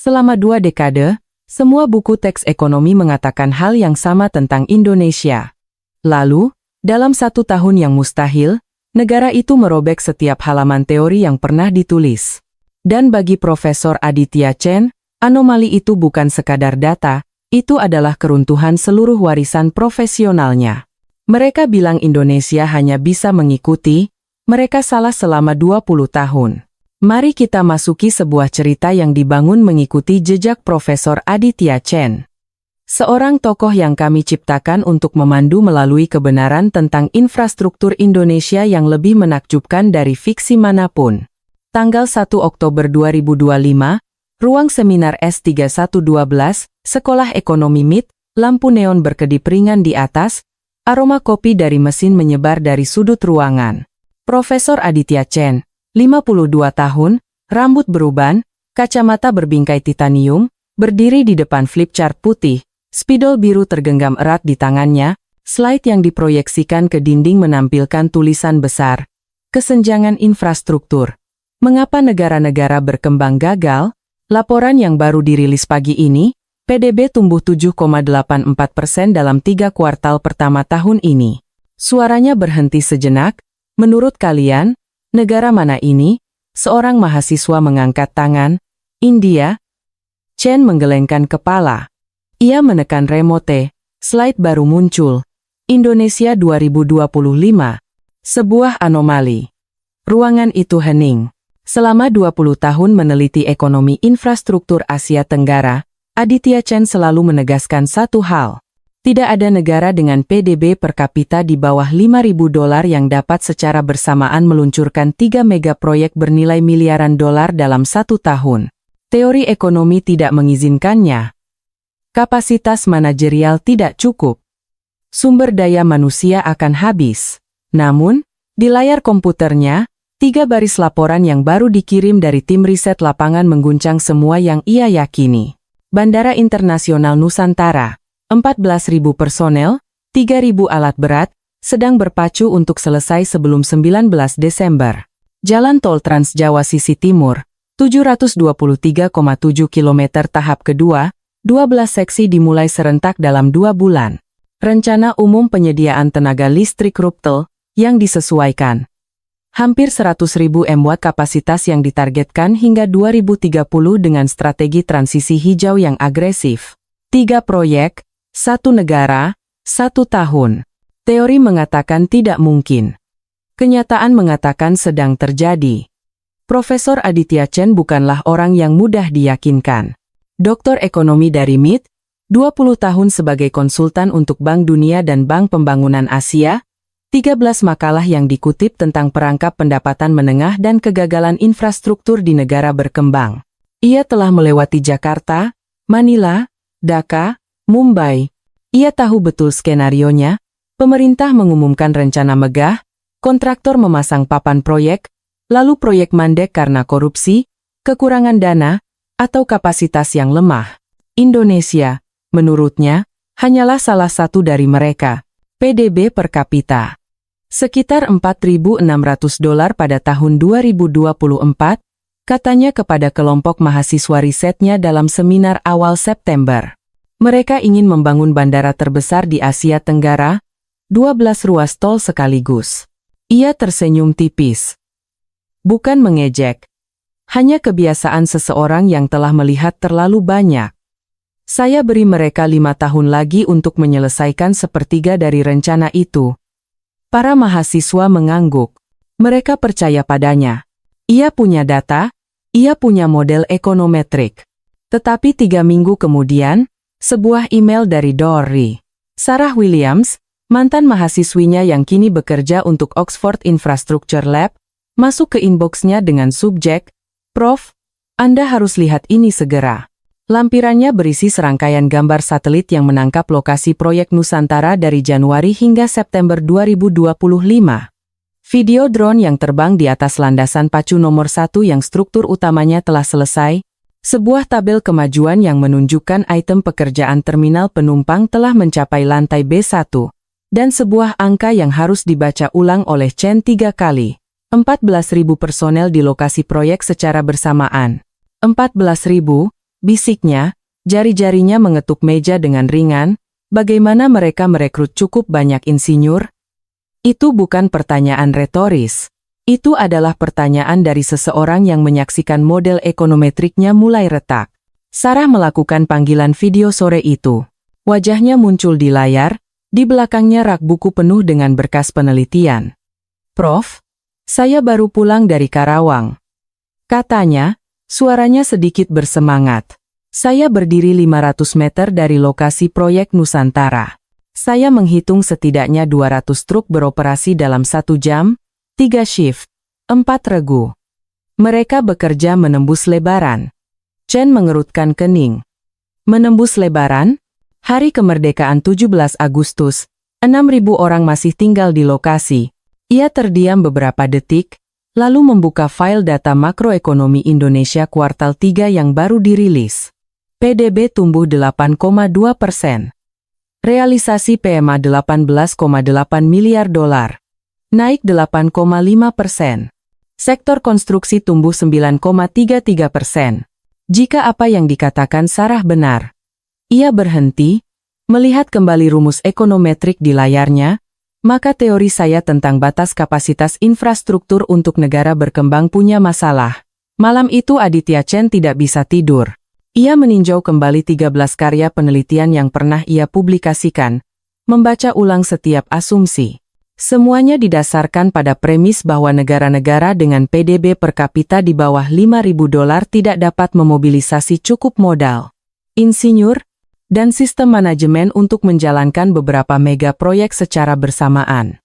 Selama 2 dekade, semua buku teks ekonomi mengatakan hal yang sama tentang Indonesia. Lalu, dalam 1 tahun yang mustahil, negara itu merobek setiap halaman teori yang pernah ditulis. Dan bagi Profesor Aditya Chen, anomali itu bukan sekadar data, itu adalah keruntuhan seluruh warisan profesionalnya. Mereka bilang Indonesia hanya bisa mengikuti, mereka salah selama 20 tahun. Mari kita masuki sebuah cerita yang dibangun mengikuti jejak Profesor Aditya Chen. Seorang tokoh yang kami ciptakan untuk memandu melalui kebenaran tentang infrastruktur Indonesia yang lebih menakjubkan dari fiksi manapun. Tanggal 1 Oktober 2025, ruang seminar S3112, Sekolah Ekonomi MIT, lampu neon berkedip ringan di atas, aroma kopi dari mesin menyebar dari sudut ruangan. Profesor Aditya Chen, 52 tahun, rambut beruban, kacamata berbingkai titanium, berdiri di depan flipchart putih, spidol biru tergenggam erat di tangannya, slide yang diproyeksikan ke dinding menampilkan tulisan besar, kesenjangan infrastruktur. Mengapa negara-negara berkembang gagal? Laporan yang baru dirilis pagi ini, PDB tumbuh 7,84% dalam 3 kuartal pertama tahun ini. Suaranya berhenti sejenak. Menurut kalian, negara mana ini? Seorang mahasiswa mengangkat tangan. India. Chen menggelengkan kepala. Ia menekan remote. Slide baru muncul. Indonesia 2025. Sebuah anomali. Ruangan itu hening. Selama 20 tahun meneliti ekonomi infrastruktur Asia Tenggara, Aditya Chen selalu menegaskan satu hal. Tidak ada negara dengan PDB per kapita di bawah $5.000 yang dapat secara bersamaan meluncurkan 3 mega proyek bernilai miliaran dolar dalam 1 tahun. Teori ekonomi tidak mengizinkannya. Kapasitas manajerial tidak cukup. Sumber daya manusia akan habis. Namun, di layar komputernya, 3 baris laporan yang baru dikirim dari tim riset lapangan mengguncang semua yang ia yakini. Bandara Internasional Nusantara, 14.000 personel, 3.000 alat berat, sedang berpacu untuk selesai sebelum 19 Desember. Jalan tol Trans Jawa sisi timur, 723,7 km tahap kedua, 12 seksi dimulai serentak dalam 2 bulan. Rencana umum penyediaan tenaga listrik RUPTEL, yang disesuaikan. Hampir 100.000 MW kapasitas yang ditargetkan hingga 2030 dengan strategi transisi hijau yang agresif. 3 proyek, 1 negara, 1 tahun. Teori mengatakan tidak mungkin. Kenyataan mengatakan sedang terjadi. Profesor Aditya Chen bukanlah orang yang mudah diyakinkan. Doktor ekonomi dari MIT, 20 tahun sebagai konsultan untuk Bank Dunia dan Bank Pembangunan Asia, 13 makalah yang dikutip tentang perangkap pendapatan menengah dan kegagalan infrastruktur di negara berkembang. Ia telah melewati Jakarta, Manila, Dhaka, Mumbai. Ia tahu betul skenarionya, pemerintah mengumumkan rencana megah, kontraktor memasang papan proyek, lalu proyek mandek karena korupsi, kekurangan dana, atau kapasitas yang lemah. Indonesia, menurutnya, hanyalah salah satu dari mereka. PDB per kapita sekitar $4.600 pada tahun 2024, katanya kepada kelompok mahasiswa risetnya dalam seminar awal September. Mereka ingin membangun bandara terbesar di Asia Tenggara, 12 ruas tol sekaligus. Ia tersenyum tipis. Bukan mengejek. Hanya kebiasaan seseorang yang telah melihat terlalu banyak. Saya beri mereka 5 tahun lagi untuk menyelesaikan sepertiga dari rencana itu. Para mahasiswa mengangguk. Mereka percaya padanya. Ia punya data, ia punya model ekonometrik. Tetapi 3 minggu kemudian, sebuah email dari Dory. Sarah Williams, mantan mahasiswinya yang kini bekerja untuk Oxford Infrastructure Lab, masuk ke inboxnya dengan subjek, "Prof, Anda harus lihat ini segera." Lampirannya berisi serangkaian gambar satelit yang menangkap lokasi proyek Nusantara dari Januari hingga September 2025. Video drone yang terbang di atas landasan pacu nomor 1 yang struktur utamanya telah selesai, sebuah tabel kemajuan yang menunjukkan item pekerjaan terminal penumpang telah mencapai lantai B1, dan sebuah angka yang harus dibaca ulang oleh Chen 3 kali. 14.000 personel di lokasi proyek secara bersamaan. 14.000, bisiknya, jari-jarinya mengetuk meja dengan ringan. Bagaimana mereka merekrut cukup banyak insinyur? Itu bukan pertanyaan retoris. Itu adalah pertanyaan dari seseorang yang menyaksikan model ekonometriknya mulai retak. Sarah melakukan panggilan video sore itu. Wajahnya muncul di layar, di belakangnya rak buku penuh dengan berkas penelitian. "Prof, saya baru pulang dari Karawang," katanya, suaranya sedikit bersemangat. "Saya berdiri 500 meter dari lokasi proyek Nusantara. Saya menghitung setidaknya 200 truk beroperasi dalam 1 jam, 3 shift, 4 regu. Mereka bekerja menembus lebaran." Chen mengerutkan kening. Menembus lebaran? Hari kemerdekaan 17 Agustus, 6.000 orang masih tinggal di lokasi. Ia terdiam beberapa detik, lalu membuka file data makroekonomi Indonesia kuartal 3 yang baru dirilis. PDB tumbuh 8,2%. Realisasi PMA 18,8 miliar dolar. Naik 8,5%. Sektor konstruksi tumbuh 9,33%. Jika apa yang dikatakan Sarah benar. Ia berhenti, melihat kembali rumus ekonometrik di layarnya, maka teori saya tentang batas kapasitas infrastruktur untuk negara berkembang punya masalah. Malam itu Aditya Chen tidak bisa tidur. Ia meninjau kembali 13 karya penelitian yang pernah ia publikasikan, membaca ulang setiap asumsi. Semuanya didasarkan pada premis bahwa negara-negara dengan PDB per kapita di bawah 5.000 dolar tidak dapat memobilisasi cukup modal, insinyur, dan sistem manajemen untuk menjalankan beberapa mega proyek secara bersamaan.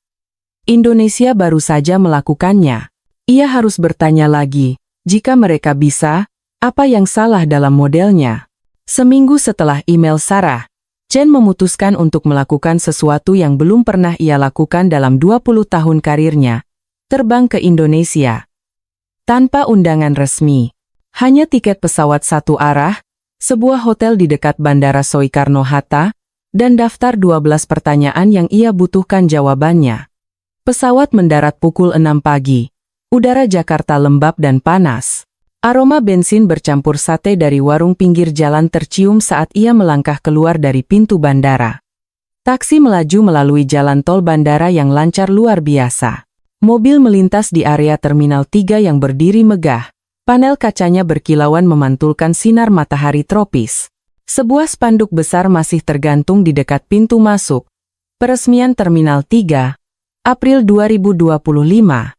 Indonesia baru saja melakukannya. Ia harus bertanya lagi, jika mereka bisa, apa yang salah dalam modelnya? Seminggu setelah email Sarah, Chen memutuskan untuk melakukan sesuatu yang belum pernah ia lakukan dalam 20 tahun karirnya, terbang ke Indonesia. Tanpa undangan resmi, hanya tiket pesawat satu arah, sebuah hotel di dekat Bandara Soekarno-Hatta, dan daftar 12 pertanyaan yang ia butuhkan jawabannya. Pesawat mendarat pukul 6 pagi. Udara Jakarta lembab dan panas. Aroma bensin bercampur sate dari warung pinggir jalan tercium saat ia melangkah keluar dari pintu bandara. Taksi melaju melalui jalan tol bandara yang lancar luar biasa. Mobil melintas di area Terminal 3 yang berdiri megah. Panel kacanya berkilauan memantulkan sinar matahari tropis. Sebuah spanduk besar masih tergantung di dekat pintu masuk. Peresmian Terminal 3, April 2025.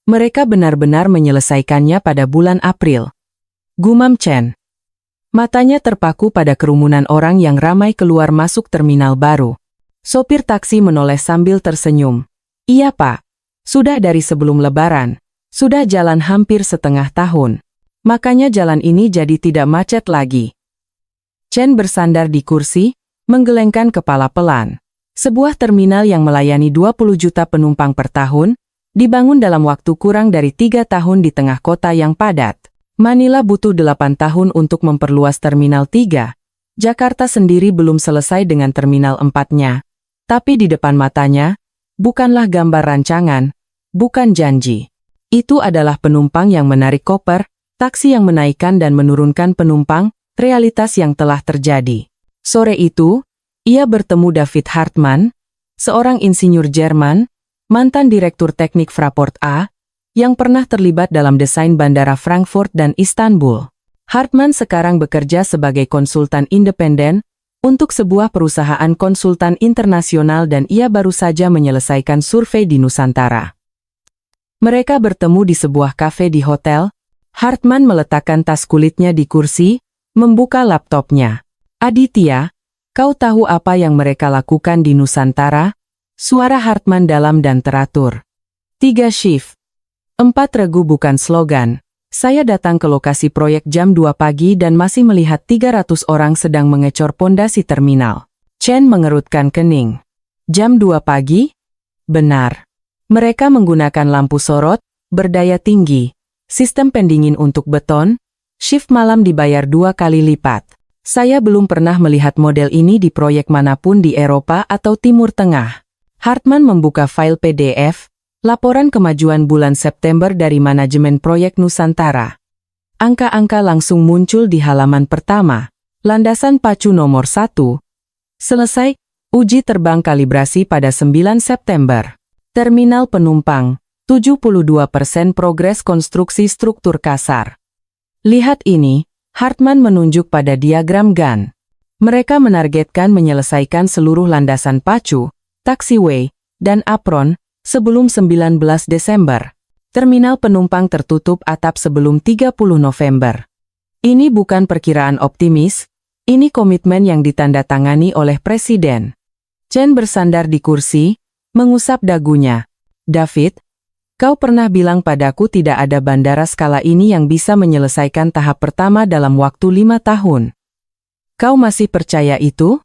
Mereka benar-benar menyelesaikannya pada bulan April. Gumam Chen. Matanya terpaku pada kerumunan orang yang ramai keluar masuk terminal baru. Sopir taksi menoleh sambil tersenyum. "Iya Pak, sudah dari sebelum lebaran. Sudah jalan hampir setengah tahun. Makanya jalan ini jadi tidak macet lagi." Chen bersandar di kursi, menggelengkan kepala pelan. Sebuah terminal yang melayani 20 juta penumpang per tahun, dibangun dalam waktu kurang dari 3 tahun di tengah kota yang padat. Manila butuh 8 tahun untuk memperluas Terminal 3. Jakarta sendiri belum selesai dengan Terminal 4-nya. Tapi di depan matanya, bukanlah gambar rancangan, bukan janji. Itu adalah penumpang yang menarik koper, taksi yang menaikkan dan menurunkan penumpang, realitas yang telah terjadi. Sore itu, ia bertemu David Hartmann, seorang insinyur Jerman, mantan Direktur Teknik Fraport A, yang pernah terlibat dalam desain bandara Frankfurt dan Istanbul. Hartmann sekarang bekerja sebagai konsultan independen untuk sebuah perusahaan konsultan internasional dan ia baru saja menyelesaikan survei di Nusantara. Mereka bertemu di sebuah kafe di hotel. Hartmann meletakkan tas kulitnya di kursi, membuka laptopnya. "Aditya, kau tahu apa yang mereka lakukan di Nusantara?" Suara Hartmann dalam dan teratur. 3 shift. 4 regu bukan slogan. Saya datang ke lokasi proyek jam 2 pagi dan masih melihat 300 orang sedang mengecor pondasi terminal. Chen mengerutkan kening. Jam 2 pagi? Benar. Mereka menggunakan lampu sorot, berdaya tinggi, sistem pendingin untuk beton, shift malam dibayar 2 kali lipat. Saya belum pernah melihat model ini di proyek manapun di Eropa atau Timur Tengah. Hartmann membuka file PDF, laporan kemajuan bulan September dari manajemen proyek Nusantara. Angka-angka langsung muncul di halaman pertama. Landasan pacu nomor 1. Selesai, uji terbang kalibrasi pada 9 September. Terminal penumpang, 72% progres konstruksi struktur kasar. Lihat ini, Hartman menunjuk pada diagram Gantt. Mereka menargetkan menyelesaikan seluruh landasan pacu, taxiway, dan apron sebelum 19 Desember. Terminal penumpang tertutup atap sebelum 30 November. Ini bukan perkiraan optimis, ini komitmen yang ditandatangani oleh Presiden. Chen bersandar di kursi, mengusap dagunya. David, kau pernah bilang padaku tidak ada bandara skala ini yang bisa menyelesaikan tahap pertama dalam waktu 5 tahun. Kau masih percaya itu?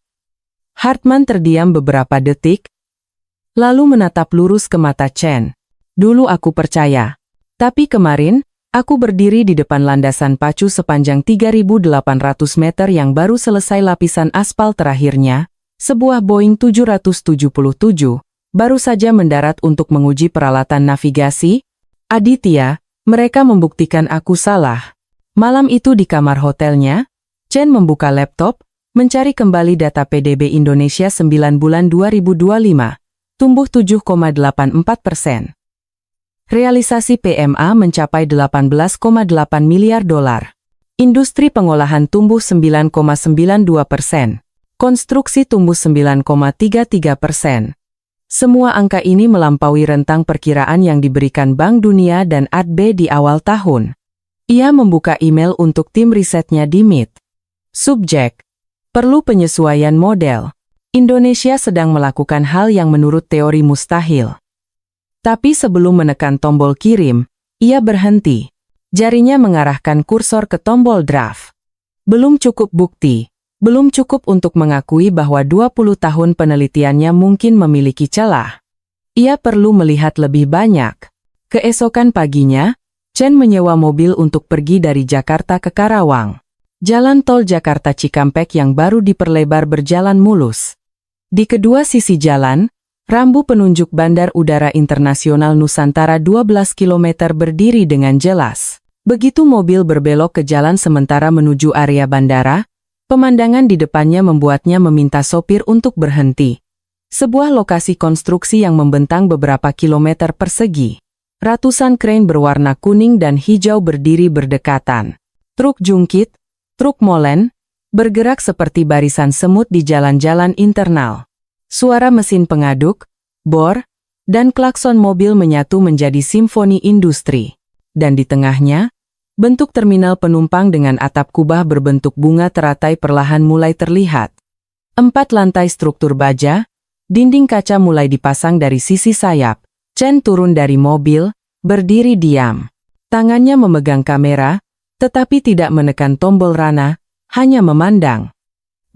Hartman terdiam beberapa detik, lalu menatap lurus ke mata Chen. Dulu aku percaya. Tapi kemarin, aku berdiri di depan landasan pacu sepanjang 3.800 meter yang baru selesai lapisan aspal terakhirnya, sebuah Boeing 777, baru saja mendarat untuk menguji peralatan navigasi. Aditya, mereka membuktikan aku salah. Malam itu di kamar hotelnya, Chen membuka laptop, mencari kembali data PDB Indonesia 9 bulan 2025, tumbuh 7,84%. Realisasi PMA mencapai 18,8 miliar dolar. Industri pengolahan tumbuh 9,92%. Konstruksi tumbuh 9,33%. Semua angka ini melampaui rentang perkiraan yang diberikan Bank Dunia dan ADB di awal tahun. Ia membuka email untuk tim risetnya di Meet. Subjek: perlu penyesuaian model. Indonesia sedang melakukan hal yang menurut teori mustahil. Tapi sebelum menekan tombol kirim, ia berhenti. Jarinya mengarahkan kursor ke tombol draft. Belum cukup bukti, belum cukup untuk mengakui bahwa 20 tahun penelitiannya mungkin memiliki celah. Ia perlu melihat lebih banyak. Keesokan paginya, Chen menyewa mobil untuk pergi dari Jakarta ke Karawang. Jalan tol Jakarta Cikampek yang baru diperlebar berjalan mulus. Di kedua sisi jalan, rambu penunjuk Bandar Udara Internasional Nusantara 12 km berdiri dengan jelas. Begitu mobil berbelok ke jalan sementara menuju area bandara, pemandangan di depannya membuatnya meminta sopir untuk berhenti. Sebuah lokasi konstruksi yang membentang beberapa kilometer persegi. Ratusan krain berwarna kuning dan hijau berdiri berdekatan. Truk jungkit, truk molen, bergerak seperti barisan semut di jalan-jalan internal. Suara mesin pengaduk, bor, dan klakson mobil menyatu menjadi simfoni industri. Dan di tengahnya, bentuk terminal penumpang dengan atap kubah berbentuk bunga teratai perlahan mulai terlihat. 4 lantai struktur baja, dinding kaca mulai dipasang dari sisi sayap. Chen turun dari mobil, berdiri diam. Tangannya memegang kamera, tetapi tidak menekan tombol rana, hanya memandang.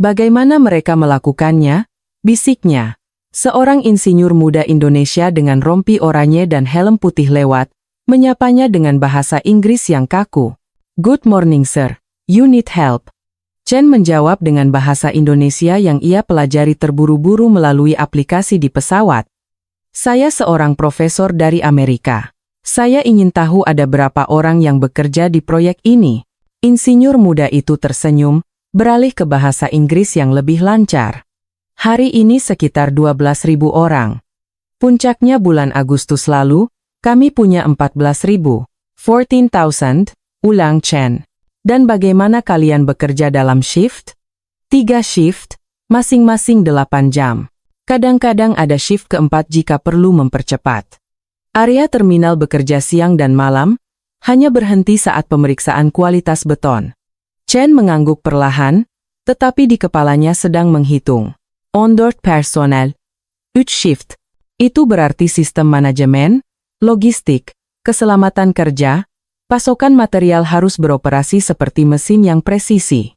Bagaimana mereka melakukannya? Bisiknya. Seorang insinyur muda Indonesia dengan rompi oranye dan helm putih lewat, menyapanya dengan bahasa Inggris yang kaku. Good morning sir, you need help. Chen menjawab dengan bahasa Indonesia yang ia pelajari terburu-buru melalui aplikasi di pesawat. Saya seorang profesor dari Amerika. Saya ingin tahu ada berapa orang yang bekerja di proyek ini. Insinyur muda itu tersenyum, beralih ke bahasa Inggris yang lebih lancar. Hari ini sekitar 12.000 orang. Puncaknya bulan Agustus lalu, kami punya 14.000. 14,000, ulang Chen. Dan bagaimana kalian bekerja dalam shift? 3 shift, masing-masing 8 jam. Kadang-kadang ada shift keempat jika perlu mempercepat. Area terminal bekerja siang dan malam, hanya berhenti saat pemeriksaan kualitas beton. Chen mengangguk perlahan, tetapi di kepalanya sedang menghitung. Onboard personel, 3 shift. Itu berarti sistem manajemen, logistik, keselamatan kerja, pasokan material harus beroperasi seperti mesin yang presisi.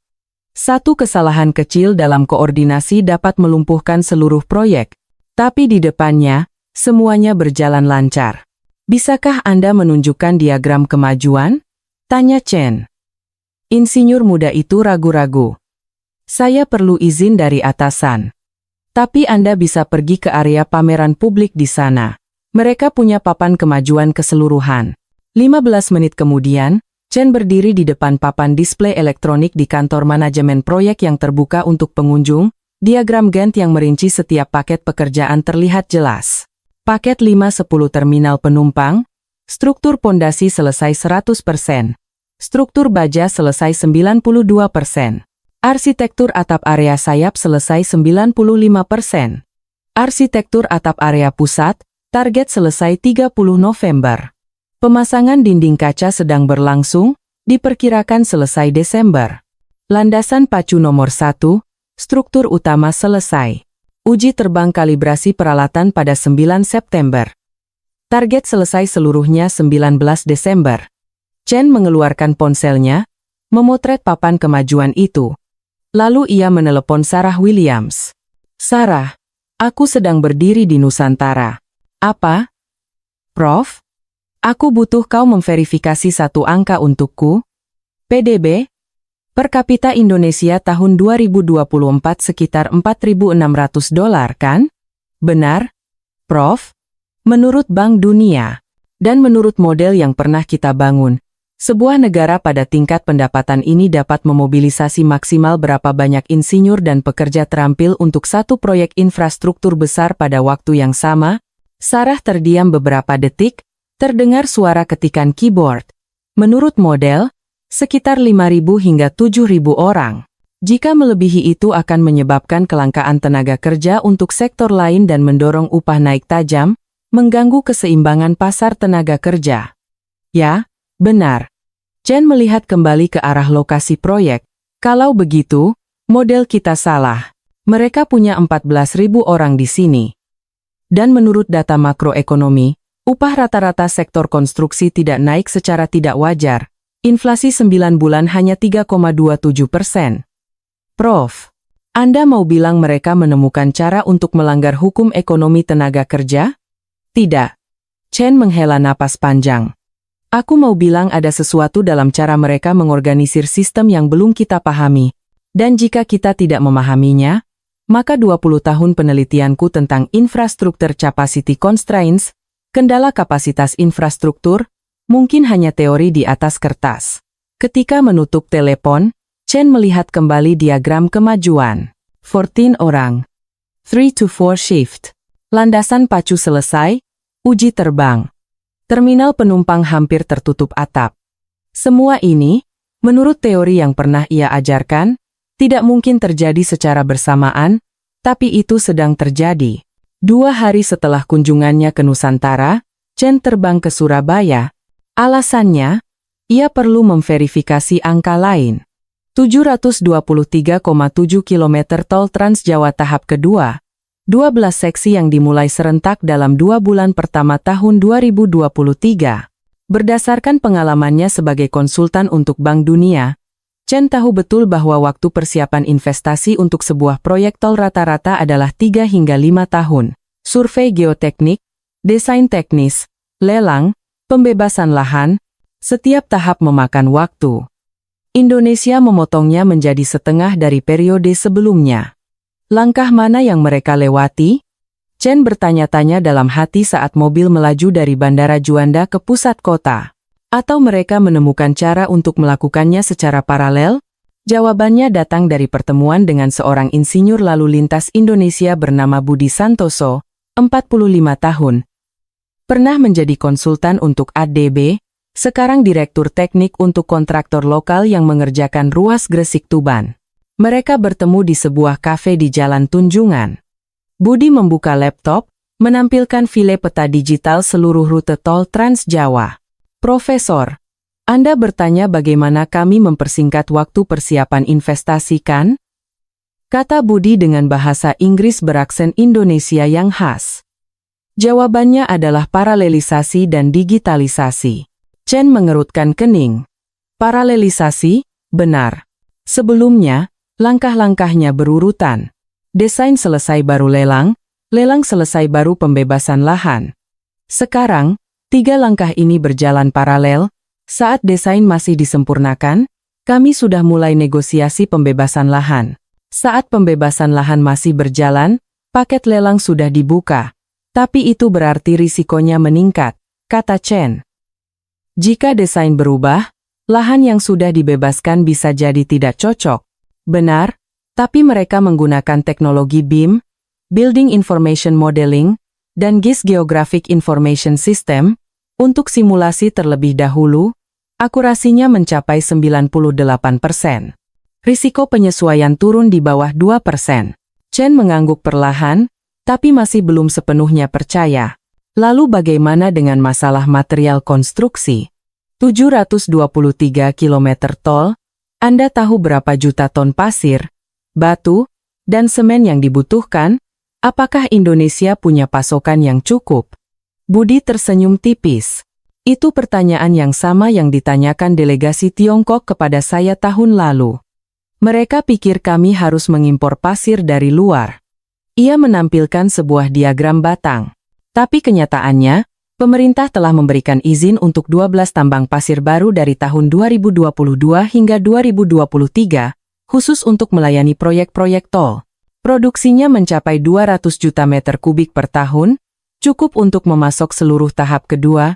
Satu kesalahan kecil dalam koordinasi dapat melumpuhkan seluruh proyek, tapi di depannya, semuanya berjalan lancar. Bisakah Anda menunjukkan diagram kemajuan? Tanya Chen. Insinyur muda itu ragu-ragu. Saya perlu izin dari atasan. Tapi Anda bisa pergi ke area pameran publik di sana. Mereka punya papan kemajuan keseluruhan. 15 menit kemudian, Chen berdiri di depan papan display elektronik di kantor manajemen proyek yang terbuka untuk pengunjung. Diagram Gantt yang merinci setiap paket pekerjaan terlihat jelas. Paket 510 terminal penumpang, struktur pondasi selesai 100%. Struktur baja selesai 92%. Arsitektur atap area sayap selesai 95%. Arsitektur atap area pusat, target selesai 30 November. Pemasangan dinding kaca sedang berlangsung, diperkirakan selesai Desember. Landasan pacu nomor 1, struktur utama selesai. Uji terbang kalibrasi peralatan pada 9 September. Target selesai seluruhnya 19 Desember. Chen mengeluarkan ponselnya, memotret papan kemajuan itu. Lalu ia menelepon Sarah Williams. "Sarah, aku sedang berdiri di Nusantara." "Apa?" "Prof, aku butuh kau memverifikasi satu angka untukku." "PDB? Per kapita Indonesia tahun 2024 sekitar $4.600 kan?" "Benar, Prof. Menurut Bank Dunia. Dan menurut model yang pernah kita bangun, sebuah negara pada tingkat pendapatan ini dapat memobilisasi maksimal berapa banyak insinyur dan pekerja terampil untuk satu proyek infrastruktur besar pada waktu yang sama?" Sarah terdiam beberapa detik. Terdengar suara ketikan keyboard. "Menurut model, sekitar 5.000 hingga 7.000 orang. Jika melebihi itu akan menyebabkan kelangkaan tenaga kerja untuk sektor lain dan mendorong upah naik tajam, mengganggu keseimbangan pasar tenaga kerja." "Ya, benar." Chen melihat kembali ke arah lokasi proyek. "Kalau begitu, model kita salah. Mereka punya 14.000 orang di sini. Dan menurut data makroekonomi, upah rata-rata sektor konstruksi tidak naik secara tidak wajar. Inflasi 9 bulan hanya 3,27%. Prof, Anda mau bilang mereka menemukan cara untuk melanggar hukum ekonomi tenaga kerja?" "Tidak." Chen menghela napas panjang. "Aku mau bilang ada sesuatu dalam cara mereka mengorganisir sistem yang belum kita pahami. Dan jika kita tidak memahaminya, maka 20 tahun penelitianku tentang infrastruktur capacity constraints, kendala kapasitas infrastruktur, mungkin hanya teori di atas kertas." Ketika menutup telepon, Chen melihat kembali diagram kemajuan. 14 orang. 3 to 4 shift. Landasan pacu selesai, uji terbang. Terminal penumpang hampir tertutup atap. Semua ini, menurut teori yang pernah ia ajarkan, tidak mungkin terjadi secara bersamaan, tapi itu sedang terjadi. 2 hari setelah kunjungannya ke Nusantara, Chen terbang ke Surabaya. Alasannya, ia perlu memverifikasi angka lain. 723,7 km tol Trans Jawa tahap kedua, 12 seksi yang dimulai serentak dalam 2 bulan pertama tahun 2023. Berdasarkan pengalamannya sebagai konsultan untuk Bank Dunia, Chen tahu betul bahwa waktu persiapan investasi untuk sebuah proyek tol rata-rata adalah 3 hingga 5 tahun. Survei geoteknik, desain teknis, lelang, pembebasan lahan, setiap tahap memakan waktu. Indonesia memotongnya menjadi setengah dari periode sebelumnya. Langkah mana yang mereka lewati? Chen bertanya-tanya dalam hati saat mobil melaju dari Bandara Juanda ke pusat kota. Atau mereka menemukan cara untuk melakukannya secara paralel? Jawabannya datang dari pertemuan dengan seorang insinyur lalu lintas Indonesia bernama Budi Santoso, 45 tahun. Pernah menjadi konsultan untuk ADB, sekarang direktur teknik untuk kontraktor lokal yang mengerjakan ruas Gresik Tuban. Mereka bertemu di sebuah kafe di Jalan Tunjungan. Budi membuka laptop, menampilkan file peta digital seluruh rute tol Trans Jawa. "Profesor, Anda bertanya bagaimana kami mempersingkat waktu persiapan investasi kan?" kata Budi dengan bahasa Inggris beraksen Indonesia yang khas. Jawabannya adalah paralelisasi dan digitalisasi. Chen mengerutkan kening. Paralelisasi, benar. Sebelumnya, langkah-langkahnya berurutan. Desain selesai baru lelang, lelang selesai baru pembebasan lahan. Sekarang, 3 langkah ini berjalan paralel. Saat desain masih disempurnakan, kami sudah mulai negosiasi pembebasan lahan. Saat pembebasan lahan masih berjalan, paket lelang sudah dibuka. Tapi itu berarti risikonya meningkat, kata Chen. Jika desain berubah, lahan yang sudah dibebaskan bisa jadi tidak cocok. Benar, tapi mereka menggunakan teknologi BIM, Building Information Modeling, dan GIS Geographic Information System, untuk simulasi terlebih dahulu, akurasinya mencapai 98%. Risiko penyesuaian turun di bawah 2%. Chen mengangguk perlahan, tapi masih belum sepenuhnya percaya. Lalu bagaimana dengan masalah material konstruksi? 723 km tol, Anda tahu berapa juta ton pasir, batu, dan semen yang dibutuhkan? Apakah Indonesia punya pasokan yang cukup? Budi tersenyum tipis. Itu pertanyaan yang sama yang ditanyakan delegasi Tiongkok kepada saya tahun lalu. Mereka pikir kami harus mengimpor pasir dari luar. Ia menampilkan sebuah diagram batang. Tapi kenyataannya, pemerintah telah memberikan izin untuk 12 tambang pasir baru dari tahun 2022 hingga 2023, khusus untuk melayani proyek-proyek tol. Produksinya mencapai 200 juta meter kubik per tahun, cukup untuk memasok seluruh tahap kedua.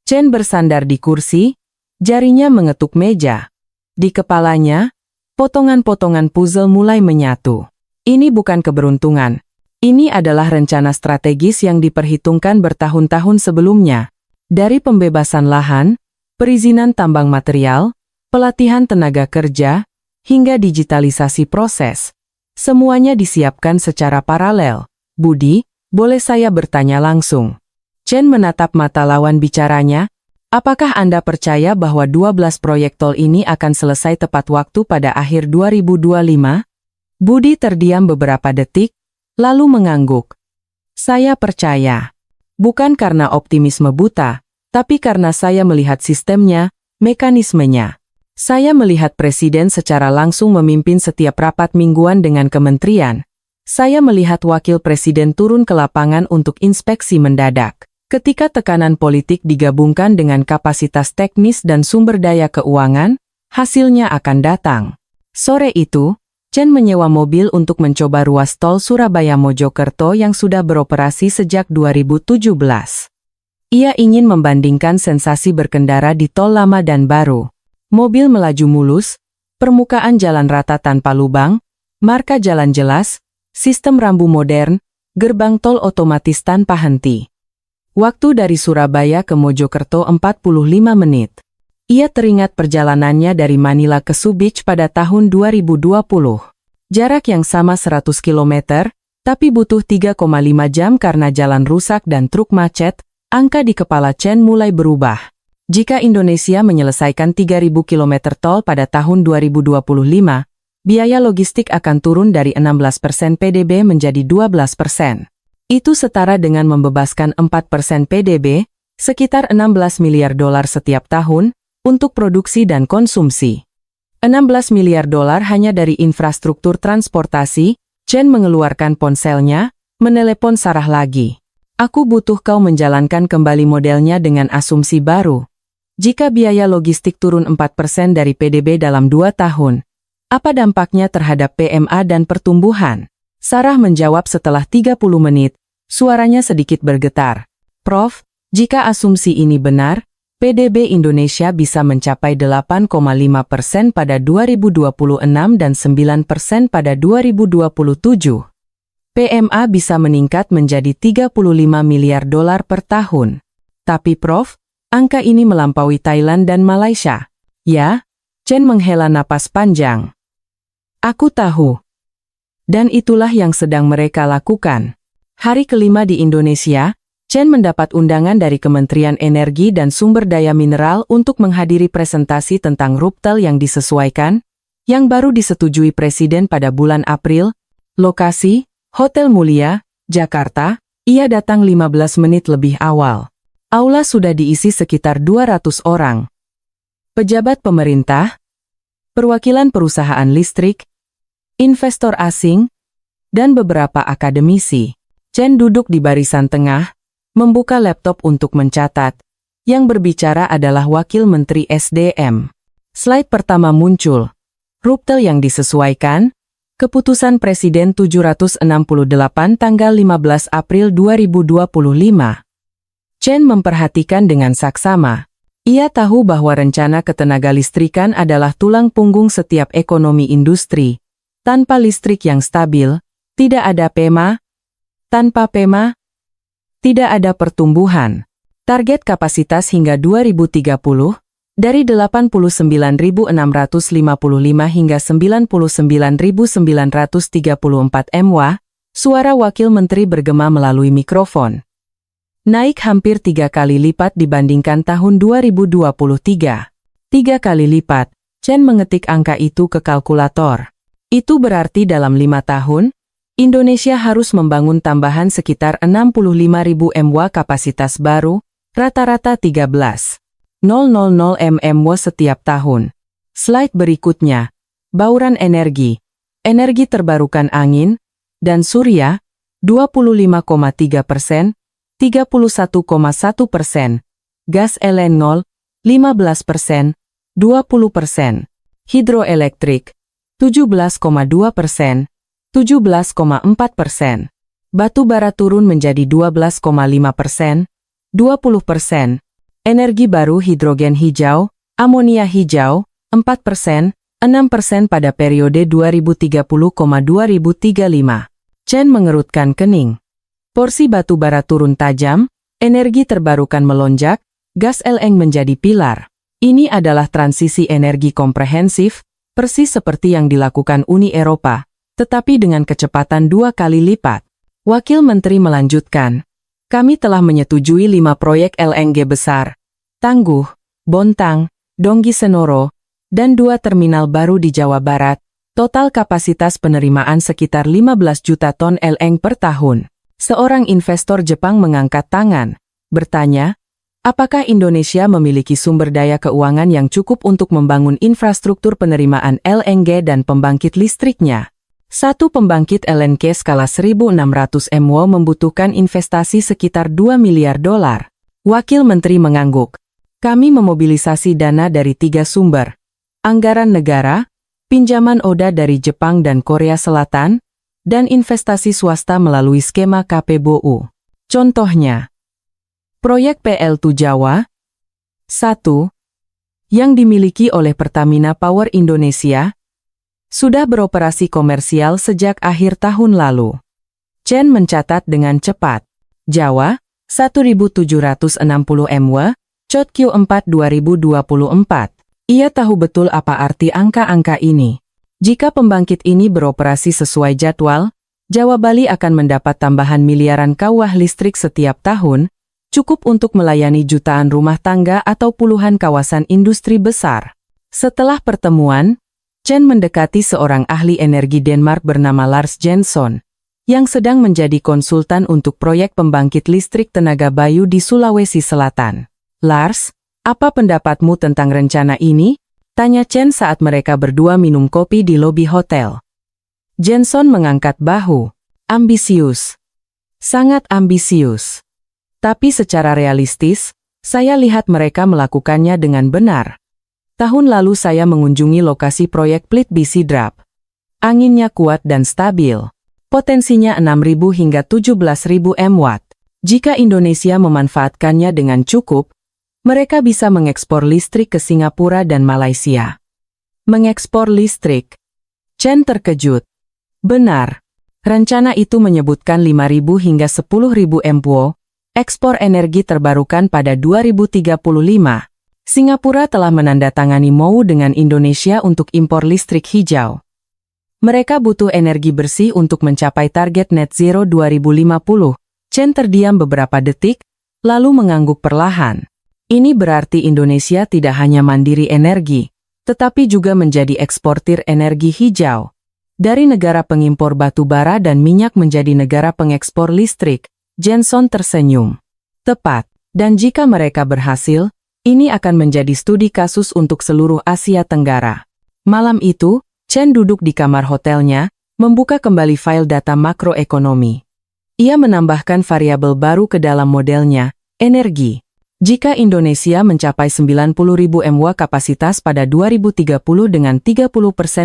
Chen bersandar di kursi, jarinya mengetuk meja. Di kepalanya, potongan-potongan puzzle mulai menyatu. Ini bukan keberuntungan. Ini adalah rencana strategis yang diperhitungkan bertahun-tahun sebelumnya. Dari pembebasan lahan, perizinan tambang material, pelatihan tenaga kerja, hingga digitalisasi proses. Semuanya disiapkan secara paralel. Budi, boleh saya bertanya langsung? Chen menatap mata lawan bicaranya. Apakah Anda percaya bahwa 12 proyek tol ini akan selesai tepat waktu pada akhir 2025? Budi terdiam beberapa detik, lalu mengangguk. Saya percaya. Bukan karena optimisme buta, tapi karena saya melihat sistemnya, mekanismenya. Saya melihat Presiden secara langsung memimpin setiap rapat mingguan dengan kementerian. Saya melihat Wakil Presiden turun ke lapangan untuk inspeksi mendadak. Ketika tekanan politik digabungkan dengan kapasitas teknis dan sumber daya keuangan, hasilnya akan datang. Sore itu, Chen menyewa mobil untuk mencoba ruas tol Surabaya-Mojokerto yang sudah beroperasi sejak 2017. Ia ingin membandingkan sensasi berkendara di tol lama dan baru. Mobil melaju mulus, permukaan jalan rata tanpa lubang, marka jalan jelas, sistem rambu modern, gerbang tol otomatis tanpa henti. Waktu dari Surabaya ke Mojokerto 45 menit. Ia teringat perjalanannya dari Manila ke Subic pada tahun 2020. Jarak yang sama 100 km, tapi butuh 3,5 jam karena jalan rusak dan truk macet. Angka di kepala Chen mulai berubah. Jika Indonesia menyelesaikan 3.000 km tol pada tahun 2025, biaya logistik akan turun dari 16% PDB menjadi 12%. Itu setara dengan membebaskan 4% PDB, sekitar 16 miliar dolar setiap tahun, untuk produksi dan konsumsi. 16 miliar dolar hanya dari infrastruktur transportasi. Chen mengeluarkan ponselnya, menelepon Sarah lagi. Aku butuh kau menjalankan kembali modelnya dengan asumsi baru. Jika biaya logistik turun 4% dari PDB dalam 2 tahun, apa dampaknya terhadap PMA dan pertumbuhan? Sarah menjawab setelah 30 menit, suaranya sedikit bergetar. Prof, jika asumsi ini benar, PDB Indonesia bisa mencapai 8,5% pada 2026 dan 9% pada 2027. PMA bisa meningkat menjadi 35 miliar dolar per tahun. Tapi Prof, angka ini melampaui Thailand dan Malaysia. Ya, Chen menghela napas panjang. Aku tahu. Dan itulah yang sedang mereka lakukan. Hari kelima di Indonesia, Chen mendapat undangan dari Kementerian Energi dan Sumber Daya Mineral untuk menghadiri presentasi tentang ruptel yang disesuaikan, yang baru disetujui Presiden pada bulan April. Lokasi, Hotel Mulia, Jakarta. Ia datang 15 menit lebih awal. Aula sudah diisi sekitar 200 orang. Pejabat pemerintah, perwakilan perusahaan listrik, investor asing, dan beberapa akademisi. Chen duduk di barisan tengah, membuka laptop untuk mencatat. Yang berbicara adalah Wakil Menteri SDM. Slide pertama muncul. Ruptel yang disesuaikan, Keputusan Presiden 768 tanggal 15 April 2025. Chen memperhatikan dengan saksama. Ia tahu bahwa rencana ketenagalistrikan adalah tulang punggung setiap ekonomi industri. Tanpa listrik yang stabil, tidak ada PEMA. Tanpa PEMA, tidak ada pertumbuhan. Target kapasitas hingga 2030, dari 89.655 hingga 99.934 MW, suara Wakil Menteri bergema melalui mikrofon. Naik hampir 3 kali lipat dibandingkan tahun 2023. 3 kali lipat, Chen mengetik angka itu ke kalkulator. Itu berarti dalam 5 tahun, Indonesia harus membangun tambahan sekitar 65.000 MW kapasitas baru, rata-rata 13,000 MMW setiap tahun. Slide berikutnya, bauran energi, energi terbarukan angin, dan surya, 25,3%, 31,1%, gas LN0, 15%, 20%, hidroelektrik, 17,2%, 17,4%, batu bara turun menjadi 12,5%, 20%, energi baru hidrogen hijau, amonia hijau, 4%, 6% pada periode 2030,2035. Chen mengerutkan kening. Porsi batu bara turun tajam, energi terbarukan melonjak, gas LNG menjadi pilar. Ini adalah transisi energi komprehensif, persis seperti yang dilakukan Uni Eropa, tetapi dengan kecepatan 2 kali lipat. Wakil Menteri melanjutkan, kami telah menyetujui 5 proyek LNG besar, Tangguh, Bontang, Donggi Senoro, dan 2 terminal baru di Jawa Barat, total kapasitas penerimaan sekitar 15 juta ton LNG per tahun. Seorang investor Jepang mengangkat tangan, bertanya, apakah Indonesia memiliki sumber daya keuangan yang cukup untuk membangun infrastruktur penerimaan LNG dan pembangkit listriknya? Satu pembangkit LNG skala 1.600 MW membutuhkan investasi sekitar 2 miliar dolar. Wakil Menteri mengangguk. Kami memobilisasi dana dari 3 sumber. Anggaran negara, pinjaman ODA dari Jepang dan Korea Selatan, dan investasi swasta melalui skema KPBU. Contohnya, proyek PLTU Jawa 1, yang dimiliki oleh Pertamina Power Indonesia, sudah beroperasi komersial sejak akhir tahun lalu. Chen mencatat dengan cepat. Jawa, 1.760 MW, COT Q4 2024. Ia tahu betul apa arti angka-angka ini. Jika pembangkit ini beroperasi sesuai jadwal, Jawa Bali akan mendapat tambahan miliaran kawah listrik setiap tahun, cukup untuk melayani jutaan rumah tangga atau puluhan kawasan industri besar. Setelah pertemuan, Chen mendekati seorang ahli energi Denmark bernama Lars Jensson, yang sedang menjadi konsultan untuk proyek pembangkit listrik tenaga bayu di Sulawesi Selatan. Lars, apa pendapatmu tentang rencana ini? Tanya Chen saat mereka berdua minum kopi di lobi hotel. Jensson mengangkat bahu. Ambisius. Sangat ambisius. Tapi secara realistis, saya lihat mereka melakukannya dengan benar. Tahun lalu saya mengunjungi lokasi proyek Plitbi Sidrap. Anginnya kuat dan stabil. Potensinya 6.000 hingga 17.000 MW. Jika Indonesia memanfaatkannya dengan cukup, mereka bisa mengekspor listrik ke Singapura dan Malaysia. Mengekspor listrik. Chen terkejut. Benar. Rencana itu menyebutkan 5.000 hingga 10.000 MW, ekspor energi terbarukan pada 2035. Singapura telah menandatangani MOU dengan Indonesia untuk impor listrik hijau. Mereka butuh energi bersih untuk mencapai target net zero 2050. Chen terdiam beberapa detik, lalu mengangguk perlahan. Ini berarti Indonesia tidak hanya mandiri energi, tetapi juga menjadi eksportir energi hijau. Dari negara pengimpor batu bara dan minyak menjadi negara pengekspor listrik, Jensson tersenyum. Tepat, dan jika mereka berhasil, ini akan menjadi studi kasus untuk seluruh Asia Tenggara. Malam itu, Chen duduk di kamar hotelnya, membuka kembali file data makroekonomi. Ia menambahkan variabel baru ke dalam modelnya, energi. Jika Indonesia mencapai 90.000 MW kapasitas pada 2030 dengan 30%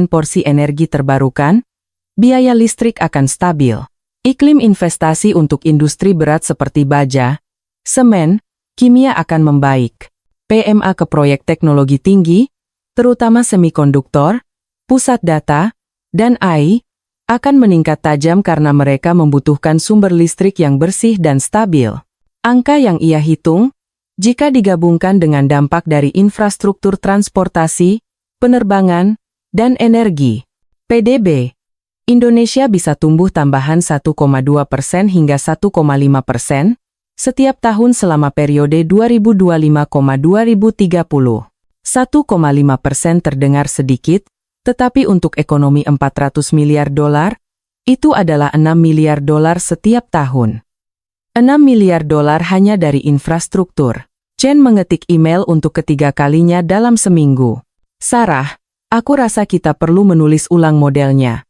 porsi energi terbarukan, biaya listrik akan stabil. Iklim investasi untuk industri berat seperti baja, semen, kimia akan membaik. PMA ke proyek teknologi tinggi, terutama semikonduktor, pusat data, dan AI, akan meningkat tajam karena mereka membutuhkan sumber listrik yang bersih dan stabil. Angka yang ia hitung, jika digabungkan dengan dampak dari infrastruktur transportasi, penerbangan, dan energi, PDB, Indonesia bisa tumbuh tambahan 1,2% hingga 1,5% setiap tahun selama periode 2025-2030. 1,5% terdengar sedikit, tetapi untuk ekonomi 400 miliar dolar, itu adalah 6 miliar dolar setiap tahun. 6 miliar dolar hanya dari infrastruktur. Chen mengetik email untuk ketiga kalinya dalam seminggu. Sarah, aku rasa kita perlu menulis ulang modelnya.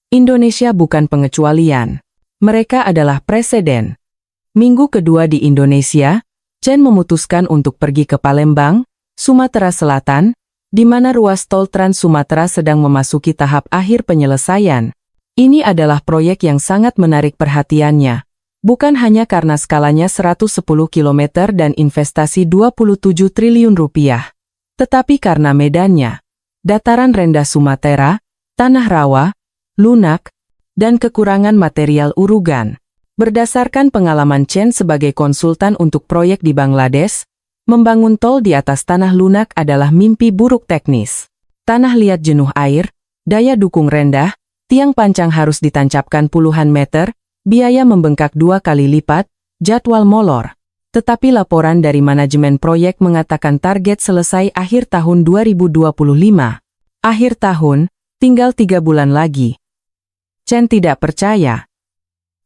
Indonesia bukan pengecualian. Mereka adalah preseden. Minggu kedua di Indonesia, Chen memutuskan untuk pergi ke Palembang, Sumatera Selatan, di mana ruas tol Trans Sumatera sedang memasuki tahap akhir penyelesaian. Ini adalah proyek yang sangat menarik perhatiannya, bukan hanya karena skalanya 110 km dan investasi 27 triliun rupiah, tetapi karena medannya, dataran rendah Sumatera, tanah rawa, lunak, dan kekurangan material urugan. Berdasarkan pengalaman Chen sebagai konsultan untuk proyek di Bangladesh, membangun tol di atas tanah lunak adalah mimpi buruk teknis. Tanah liat jenuh air, daya dukung rendah, tiang pancang harus ditancapkan puluhan meter, biaya membengkak 2 kali lipat, jadwal molor. Tetapi laporan dari manajemen proyek mengatakan target selesai akhir tahun 2025. Akhir tahun, tinggal 3 bulan lagi. Chen tidak percaya.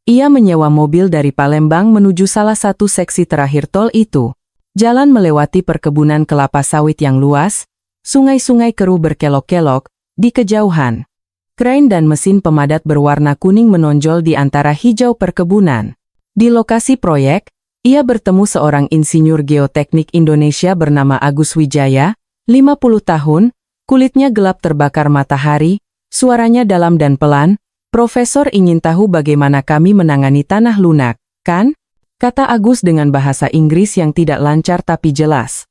Ia menyewa mobil dari Palembang menuju salah satu seksi terakhir tol itu. Jalan melewati perkebunan kelapa sawit yang luas, sungai-sungai keruh berkelok-kelok, di kejauhan. Krain dan mesin pemadat berwarna kuning menonjol di antara hijau perkebunan. Di lokasi proyek, ia bertemu seorang insinyur geoteknik Indonesia bernama Agus Wijaya, 50 tahun, kulitnya gelap terbakar matahari, suaranya dalam dan pelan. Profesor ingin tahu bagaimana kami menangani tanah lunak, kan? Kata Agus dengan bahasa Inggris yang tidak lancar tapi jelas.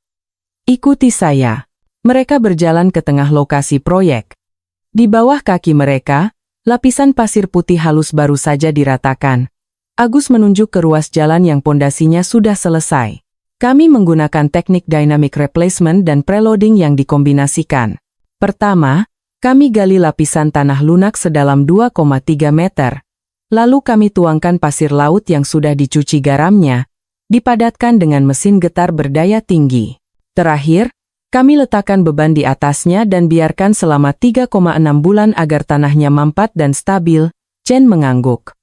Ikuti saya. Mereka berjalan ke tengah lokasi proyek. Di bawah kaki mereka, lapisan pasir putih halus baru saja diratakan. Agus menunjuk ke ruas jalan yang pondasinya sudah selesai. Kami menggunakan teknik dynamic replacement dan preloading yang dikombinasikan. Pertama, kami gali lapisan tanah lunak sedalam 2,3 meter. Lalu kami tuangkan pasir laut yang sudah dicuci garamnya, dipadatkan dengan mesin getar berdaya tinggi. Terakhir, kami letakkan beban di atasnya dan biarkan selama 3,6 bulan agar tanahnya mampat dan stabil. Chen mengangguk.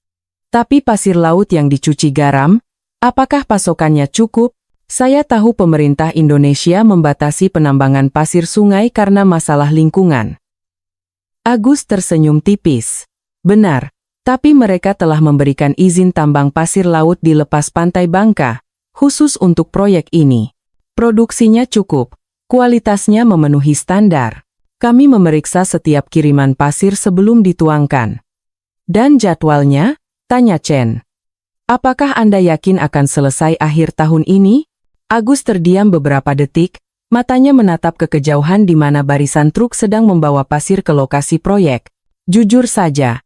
Tapi pasir laut yang dicuci garam, apakah pasokannya cukup? Saya tahu pemerintah Indonesia membatasi penambangan pasir sungai karena masalah lingkungan. Agus tersenyum tipis. Benar, tapi mereka telah memberikan izin tambang pasir laut di lepas pantai Bangka, khusus untuk proyek ini. Produksinya cukup, kualitasnya memenuhi standar. Kami memeriksa setiap kiriman pasir sebelum dituangkan. Dan jadwalnya? Tanya Chen. Apakah Anda yakin akan selesai akhir tahun ini? Agus terdiam beberapa detik. Matanya menatap ke kejauhan di mana barisan truk sedang membawa pasir ke lokasi proyek. Jujur saja,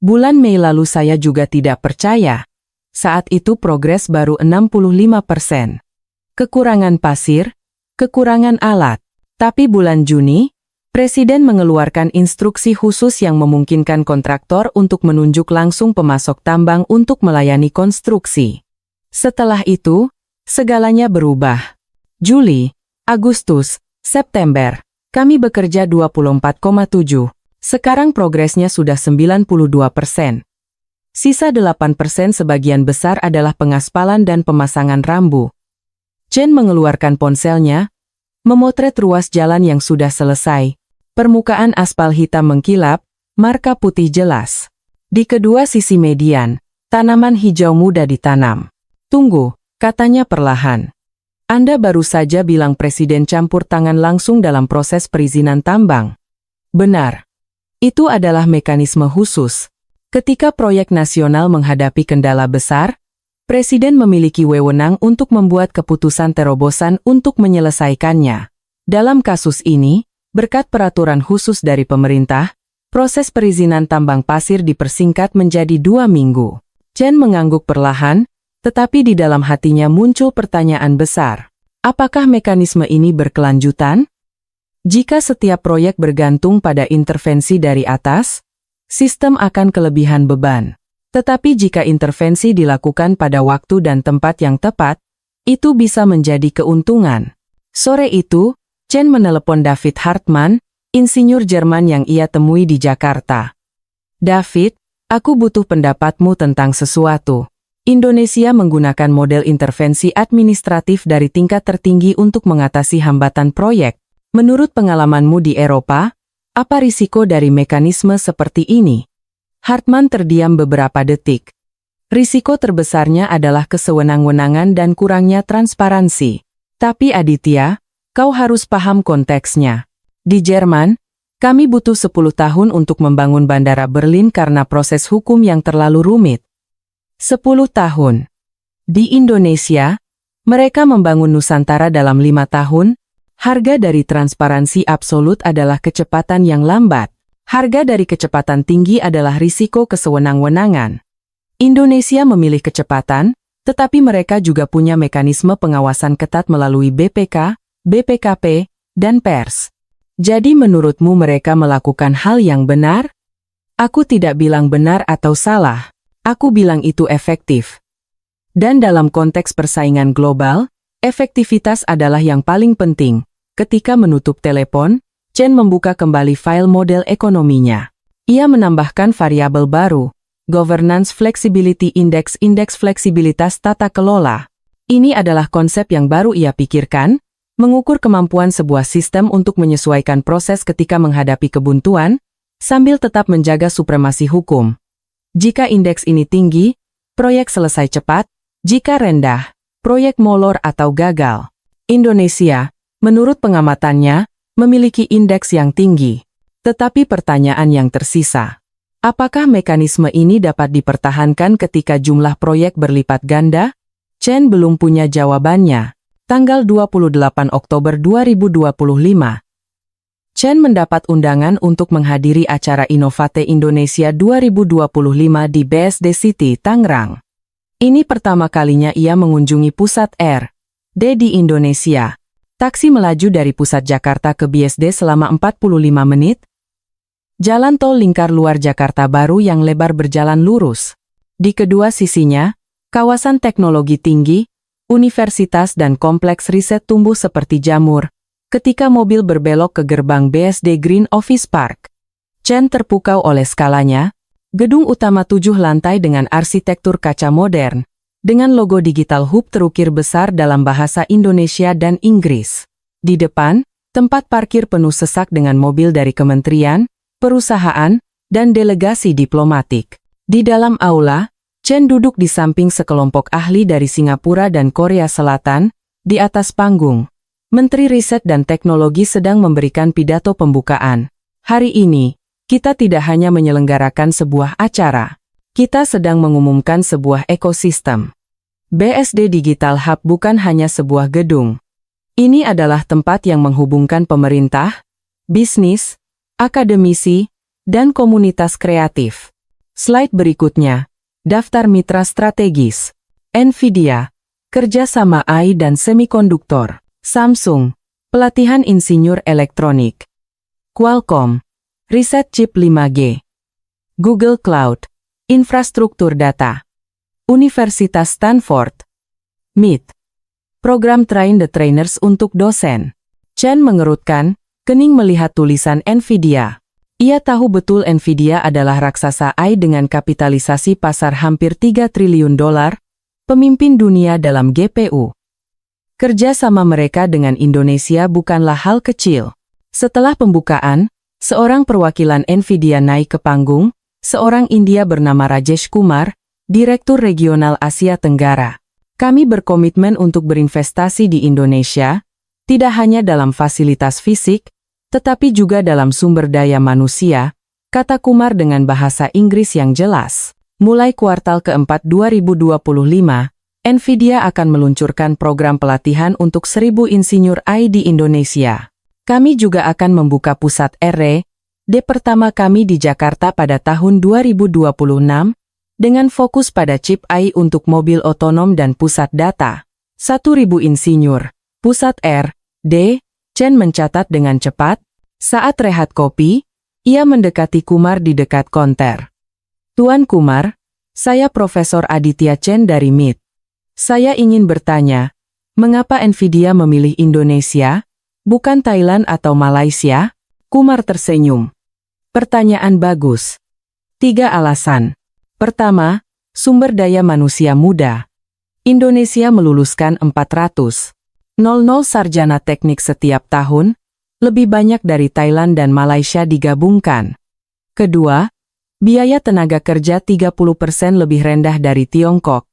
bulan Mei lalu saya juga tidak percaya. Saat itu progres baru 65%. Kekurangan pasir, kekurangan alat. Tapi bulan Juni, Presiden mengeluarkan instruksi khusus yang memungkinkan kontraktor untuk menunjuk langsung pemasok tambang untuk melayani konstruksi. Setelah itu, segalanya berubah. Juli, Agustus, September, kami bekerja 24,7. Sekarang progresnya sudah 92%. Sisa 8% sebagian besar adalah pengaspalan dan pemasangan rambu. Chen mengeluarkan ponselnya, memotret ruas jalan yang sudah selesai. Permukaan aspal hitam mengkilap, marka putih jelas. Di kedua sisi median, tanaman hijau muda ditanam. Tunggu, katanya perlahan. Anda baru saja bilang Presiden campur tangan langsung dalam proses perizinan tambang. Benar. Itu adalah mekanisme khusus. Ketika proyek nasional menghadapi kendala besar, Presiden memiliki wewenang untuk membuat keputusan terobosan untuk menyelesaikannya. Dalam kasus ini, berkat peraturan khusus dari pemerintah, proses perizinan tambang pasir dipersingkat menjadi 2 minggu. Chen mengangguk perlahan, tetapi di dalam hatinya muncul pertanyaan besar. Apakah mekanisme ini berkelanjutan? Jika setiap proyek bergantung pada intervensi dari atas, sistem akan kelebihan beban. Tetapi jika intervensi dilakukan pada waktu dan tempat yang tepat, itu bisa menjadi keuntungan. Sore itu, Chen menelepon David Hartman, insinyur Jerman yang ia temui di Jakarta. David, aku butuh pendapatmu tentang sesuatu. Indonesia menggunakan model intervensi administratif dari tingkat tertinggi untuk mengatasi hambatan proyek. Menurut pengalamanmu di Eropa, apa risiko dari mekanisme seperti ini? Hartman terdiam beberapa detik. Risiko terbesarnya adalah kesewenang-wenangan dan kurangnya transparansi. Tapi Aditya, kau harus paham konteksnya. Di Jerman, kami butuh 10 tahun untuk membangun Bandara Berlin karena proses hukum yang terlalu rumit. 10 tahun. Di Indonesia, mereka membangun Nusantara dalam 5 tahun. Harga dari transparansi absolut adalah kecepatan yang lambat. Harga dari kecepatan tinggi adalah risiko kesewenang-wenangan. Indonesia memilih kecepatan, tetapi mereka juga punya mekanisme pengawasan ketat melalui BPK, BPKP, dan pers. Jadi menurutmu mereka melakukan hal yang benar? Aku tidak bilang benar atau salah. Aku bilang itu efektif. Dan dalam konteks persaingan global, efektivitas adalah yang paling penting. Ketika menutup telepon, Chen membuka kembali file model ekonominya. Ia menambahkan variabel baru, Governance Flexibility Index, indeks fleksibilitas tata kelola. Ini adalah konsep yang baru ia pikirkan, mengukur kemampuan sebuah sistem untuk menyesuaikan proses ketika menghadapi kebuntuan, sambil tetap menjaga supremasi hukum. Jika indeks ini tinggi, proyek selesai cepat, jika rendah, proyek molor atau gagal. Indonesia, menurut pengamatannya, memiliki indeks yang tinggi. Tetapi pertanyaan yang tersisa, apakah mekanisme ini dapat dipertahankan ketika jumlah proyek berlipat ganda? Chen belum punya jawabannya. Tanggal 28 Oktober 2025. Chen mendapat undangan untuk menghadiri acara Innovate Indonesia 2025 di BSD City, Tangerang. Ini pertama kalinya ia mengunjungi pusat R&D di Indonesia. Taksi melaju dari pusat Jakarta ke BSD selama 45 menit. Jalan tol lingkar luar Jakarta Baru yang lebar berjalan lurus. Di kedua sisinya, kawasan teknologi tinggi, universitas dan kompleks riset tumbuh seperti jamur, ketika mobil berbelok ke gerbang BSD Green Office Park. Chen terpukau oleh skalanya, gedung utama 7 lantai dengan arsitektur kaca modern, dengan logo digital hub terukir besar dalam bahasa Indonesia dan Inggris. Di depan, tempat parkir penuh sesak dengan mobil dari kementerian, perusahaan, dan delegasi diplomatik. Di dalam aula, Chen duduk di samping sekelompok ahli dari Singapura dan Korea Selatan. Di atas panggung, Menteri Riset dan Teknologi sedang memberikan pidato pembukaan. Hari ini, kita tidak hanya menyelenggarakan sebuah acara. Kita sedang mengumumkan sebuah ekosistem. BSD Digital Hub bukan hanya sebuah gedung. Ini adalah tempat yang menghubungkan pemerintah, bisnis, akademisi, dan komunitas kreatif. Slide berikutnya, daftar mitra strategis. Nvidia, kerjasama AI dan semikonduktor. Samsung, pelatihan insinyur elektronik. Qualcomm, riset chip 5G. Google Cloud, infrastruktur data. Universitas Stanford. Meet, program Train the Trainers untuk dosen. Chen mengerutkan, kening melihat tulisan Nvidia. Ia tahu betul Nvidia adalah raksasa AI dengan kapitalisasi pasar hampir $3 triliun, pemimpin dunia dalam GPU. Kerja sama mereka dengan Indonesia bukanlah hal kecil. Setelah pembukaan, seorang perwakilan Nvidia naik ke panggung, seorang India bernama Rajesh Kumar, Direktur Regional Asia Tenggara. Kami berkomitmen untuk berinvestasi di Indonesia, tidak hanya dalam fasilitas fisik, tetapi juga dalam sumber daya manusia, kata Kumar dengan bahasa Inggris yang jelas. Mulai kuartal keempat 2025, NVIDIA akan meluncurkan program pelatihan untuk 1.000 insinyur AI di Indonesia. Kami juga akan membuka pusat R&D pertama kami di Jakarta pada tahun 2026, dengan fokus pada chip AI untuk mobil otonom dan pusat data. 1.000 insinyur, pusat R&D, Chen mencatat dengan cepat. Saat rehat kopi, ia mendekati Kumar di dekat konter. Tuan Kumar, saya Profesor Aditya Chen dari MIT. Saya ingin bertanya, mengapa NVIDIA memilih Indonesia, bukan Thailand atau Malaysia? Kumar tersenyum. Pertanyaan bagus. 3 alasan. Pertama, sumber daya manusia muda. Indonesia meluluskan 400.000 sarjana teknik setiap tahun, lebih banyak dari Thailand dan Malaysia digabungkan. Kedua, biaya tenaga kerja 30% lebih rendah dari Tiongkok.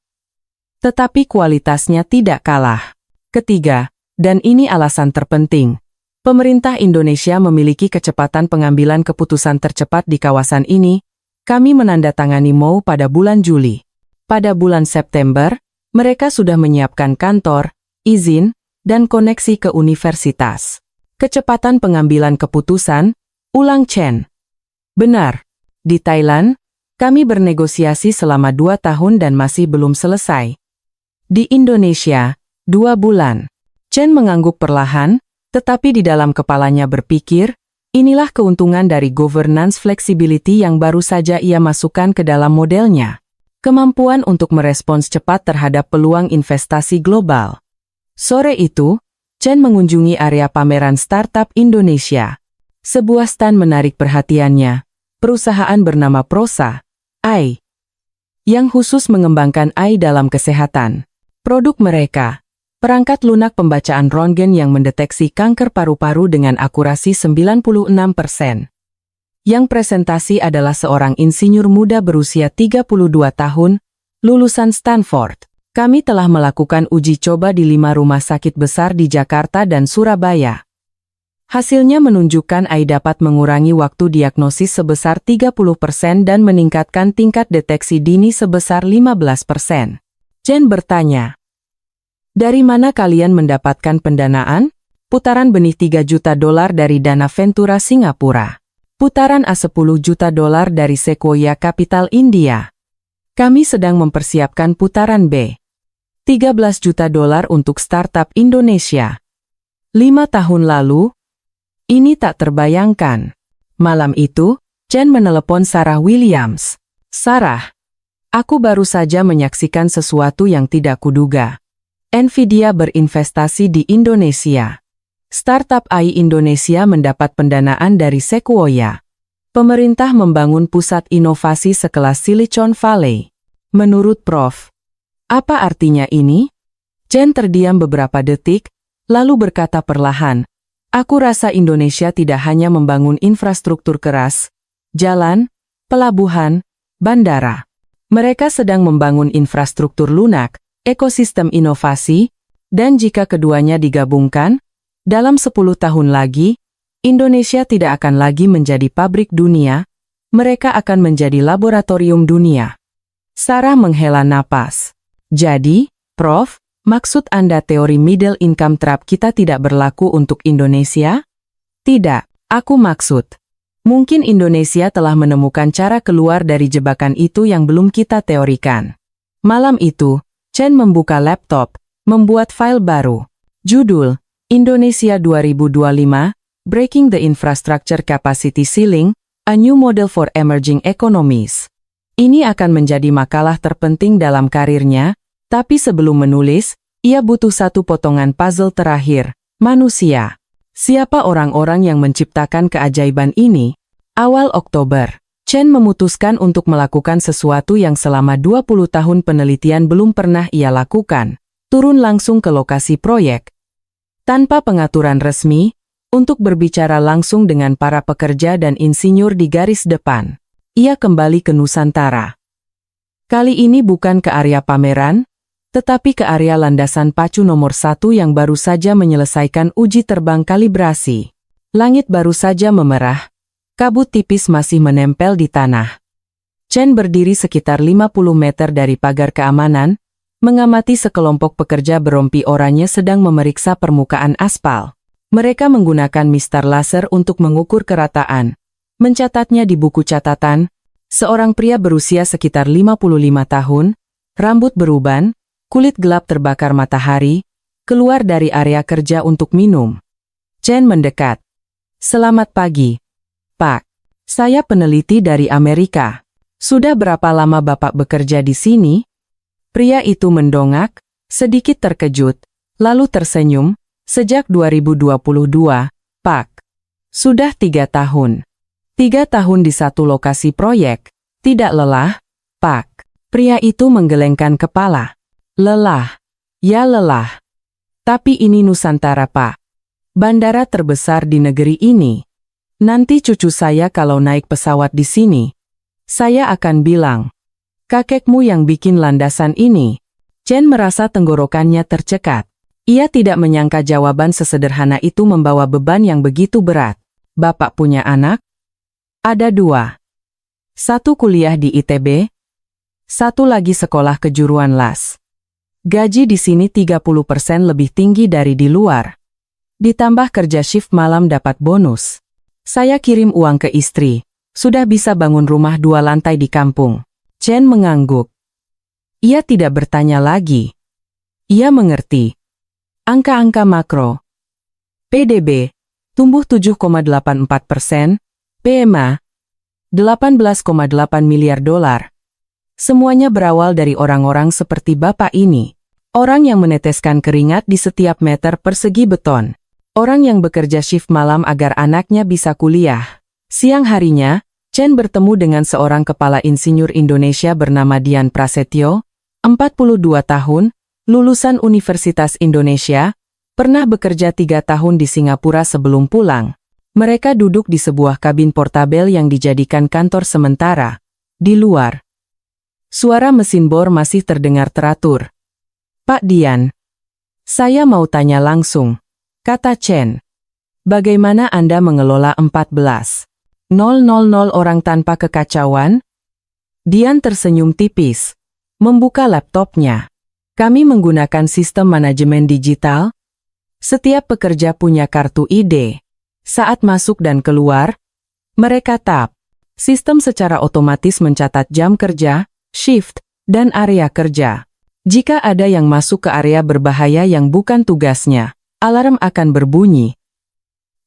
Tetapi kualitasnya tidak kalah. Ketiga, dan ini alasan terpenting, pemerintah Indonesia memiliki kecepatan pengambilan keputusan tercepat di kawasan ini. Kami menandatangani MOU pada bulan Juli. Pada bulan September, mereka sudah menyiapkan kantor, izin, dan koneksi ke universitas. Kecepatan pengambilan keputusan, ulang Chen. Benar, di Thailand, kami bernegosiasi selama 2 tahun dan masih belum selesai. Di Indonesia, 2 bulan. Chen mengangguk perlahan, tetapi di dalam kepalanya berpikir, inilah keuntungan dari governance flexibility yang baru saja ia masukkan ke dalam modelnya. Kemampuan untuk merespons cepat terhadap peluang investasi global. Sore itu, Chen mengunjungi area pameran startup Indonesia. Sebuah stand menarik perhatiannya, perusahaan bernama Prosa AI, yang khusus mengembangkan AI dalam kesehatan. Produk mereka, perangkat lunak pembacaan röntgen yang mendeteksi kanker paru-paru dengan akurasi 96%. Yang presentasi adalah seorang insinyur muda berusia 32 tahun, lulusan Stanford. Kami telah melakukan uji coba di 5 rumah sakit besar di Jakarta dan Surabaya. Hasilnya menunjukkan AI dapat mengurangi waktu diagnosis sebesar 30% dan meningkatkan tingkat deteksi dini sebesar 15%. Chen bertanya, dari mana kalian mendapatkan pendanaan? Putaran benih $3 juta dari Dana Ventura Singapura. Putaran A $10 juta dari Sequoia Capital India. Kami sedang mempersiapkan putaran B. $13 juta untuk startup Indonesia. 5 tahun lalu, ini tak terbayangkan. Malam itu, Chen menelepon Sarah Williams. Sarah, aku baru saja menyaksikan sesuatu yang tidak kuduga. NVIDIA berinvestasi di Indonesia. Startup AI Indonesia mendapat pendanaan dari Sequoia. Pemerintah membangun pusat inovasi sekelas Silicon Valley. Menurut Prof. Apa artinya ini? Chen terdiam beberapa detik, lalu berkata perlahan, aku rasa Indonesia tidak hanya membangun infrastruktur keras, jalan, pelabuhan, bandara. Mereka sedang membangun infrastruktur lunak, ekosistem inovasi, dan jika keduanya digabungkan, dalam 10 tahun lagi, Indonesia tidak akan lagi menjadi pabrik dunia, mereka akan menjadi laboratorium dunia. Sarah menghela napas. Jadi, Prof, maksud Anda teori middle income trap kita tidak berlaku untuk Indonesia? Tidak, aku maksud. Mungkin Indonesia telah menemukan cara keluar dari jebakan itu yang belum kita teorikan. Malam itu, Chen membuka laptop, membuat file baru. Judul, Indonesia 2025, Breaking the Infrastructure Capacity Ceiling, A New Model for Emerging Economies. Ini akan menjadi makalah terpenting dalam karirnya, tapi sebelum menulis, ia butuh satu potongan puzzle terakhir, manusia. Siapa orang-orang yang menciptakan keajaiban ini? Awal Oktober, Chen memutuskan untuk melakukan sesuatu yang selama 20 tahun penelitian belum pernah ia lakukan, turun langsung ke lokasi proyek. Tanpa pengaturan resmi, untuk berbicara langsung dengan para pekerja dan insinyur di garis depan. Ia kembali ke Nusantara. Kali ini bukan ke area pameran, tetapi ke area landasan pacu nomor 1 yang baru saja menyelesaikan uji terbang kalibrasi. Langit baru saja memerah, kabut tipis masih menempel di tanah. Chen berdiri sekitar 50 meter dari pagar keamanan, mengamati sekelompok pekerja berompi oranye sedang memeriksa permukaan aspal. Mereka menggunakan mistar laser untuk mengukur kerataan. Mencatatnya di buku catatan, seorang pria berusia sekitar 55 tahun, rambut beruban, kulit gelap terbakar matahari, keluar dari area kerja untuk minum. Chen mendekat. Selamat pagi, Pak. Saya peneliti dari Amerika. Sudah berapa lama Bapak bekerja di sini? Pria itu mendongak, sedikit terkejut, lalu tersenyum. Sejak 2022, Pak. Sudah 3 tahun. 3 tahun di satu lokasi proyek. Tidak lelah, Pak. Pria itu menggelengkan kepala. Lelah. Ya lelah. Tapi ini Nusantara, Pak. Bandara terbesar di negeri ini. Nanti cucu saya kalau naik pesawat di sini, saya akan bilang, kakekmu yang bikin landasan ini. Chen merasa tenggorokannya tercekat. Ia tidak menyangka jawaban sesederhana itu membawa beban yang begitu berat. Bapak punya anak? Ada 2. Satu kuliah di ITB, satu lagi sekolah kejuruan las. Gaji di sini 30% lebih tinggi dari di luar. Ditambah kerja shift malam dapat bonus. Saya kirim uang ke istri. Sudah bisa bangun rumah 2 lantai di kampung. Chen mengangguk. Ia tidak bertanya lagi. Ia mengerti. Angka-angka makro. PDB, tumbuh 7,84%, PMA, 18,8 miliar dolar. Semuanya berawal dari orang-orang seperti Bapak ini. Orang yang meneteskan keringat di setiap meter persegi beton. Orang yang bekerja shift malam agar anaknya bisa kuliah. Siang harinya, Chen bertemu dengan seorang kepala insinyur Indonesia bernama Dian Prasetyo, 42 tahun, lulusan Universitas Indonesia, pernah bekerja 3 tahun di Singapura sebelum pulang. Mereka duduk di sebuah kabin portabel yang dijadikan kantor sementara. Di luar, suara mesin bor masih terdengar teratur. Pak Dian, saya mau tanya langsung, kata Chen. Bagaimana Anda mengelola 14,000 orang tanpa kekacauan? Dian tersenyum tipis, membuka laptopnya. Kami menggunakan sistem manajemen digital. Setiap pekerja punya kartu ID. Saat masuk dan keluar, mereka tap. Sistem secara otomatis mencatat jam kerja, shift, dan area kerja. Jika ada yang masuk ke area berbahaya yang bukan tugasnya, alarm akan berbunyi.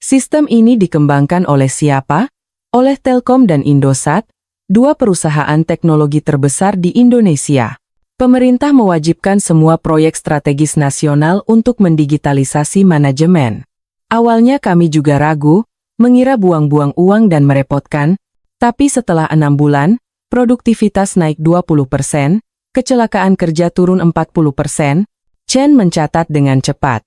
Sistem ini dikembangkan oleh siapa? Oleh Telkom dan Indosat, 2 perusahaan teknologi terbesar di Indonesia. Pemerintah mewajibkan semua proyek strategis nasional untuk mendigitalisasi manajemen. Awalnya kami juga ragu, mengira buang-buang uang dan merepotkan, tapi setelah 6 bulan, produktivitas naik 20%, kecelakaan kerja turun 40%, Chen mencatat dengan cepat.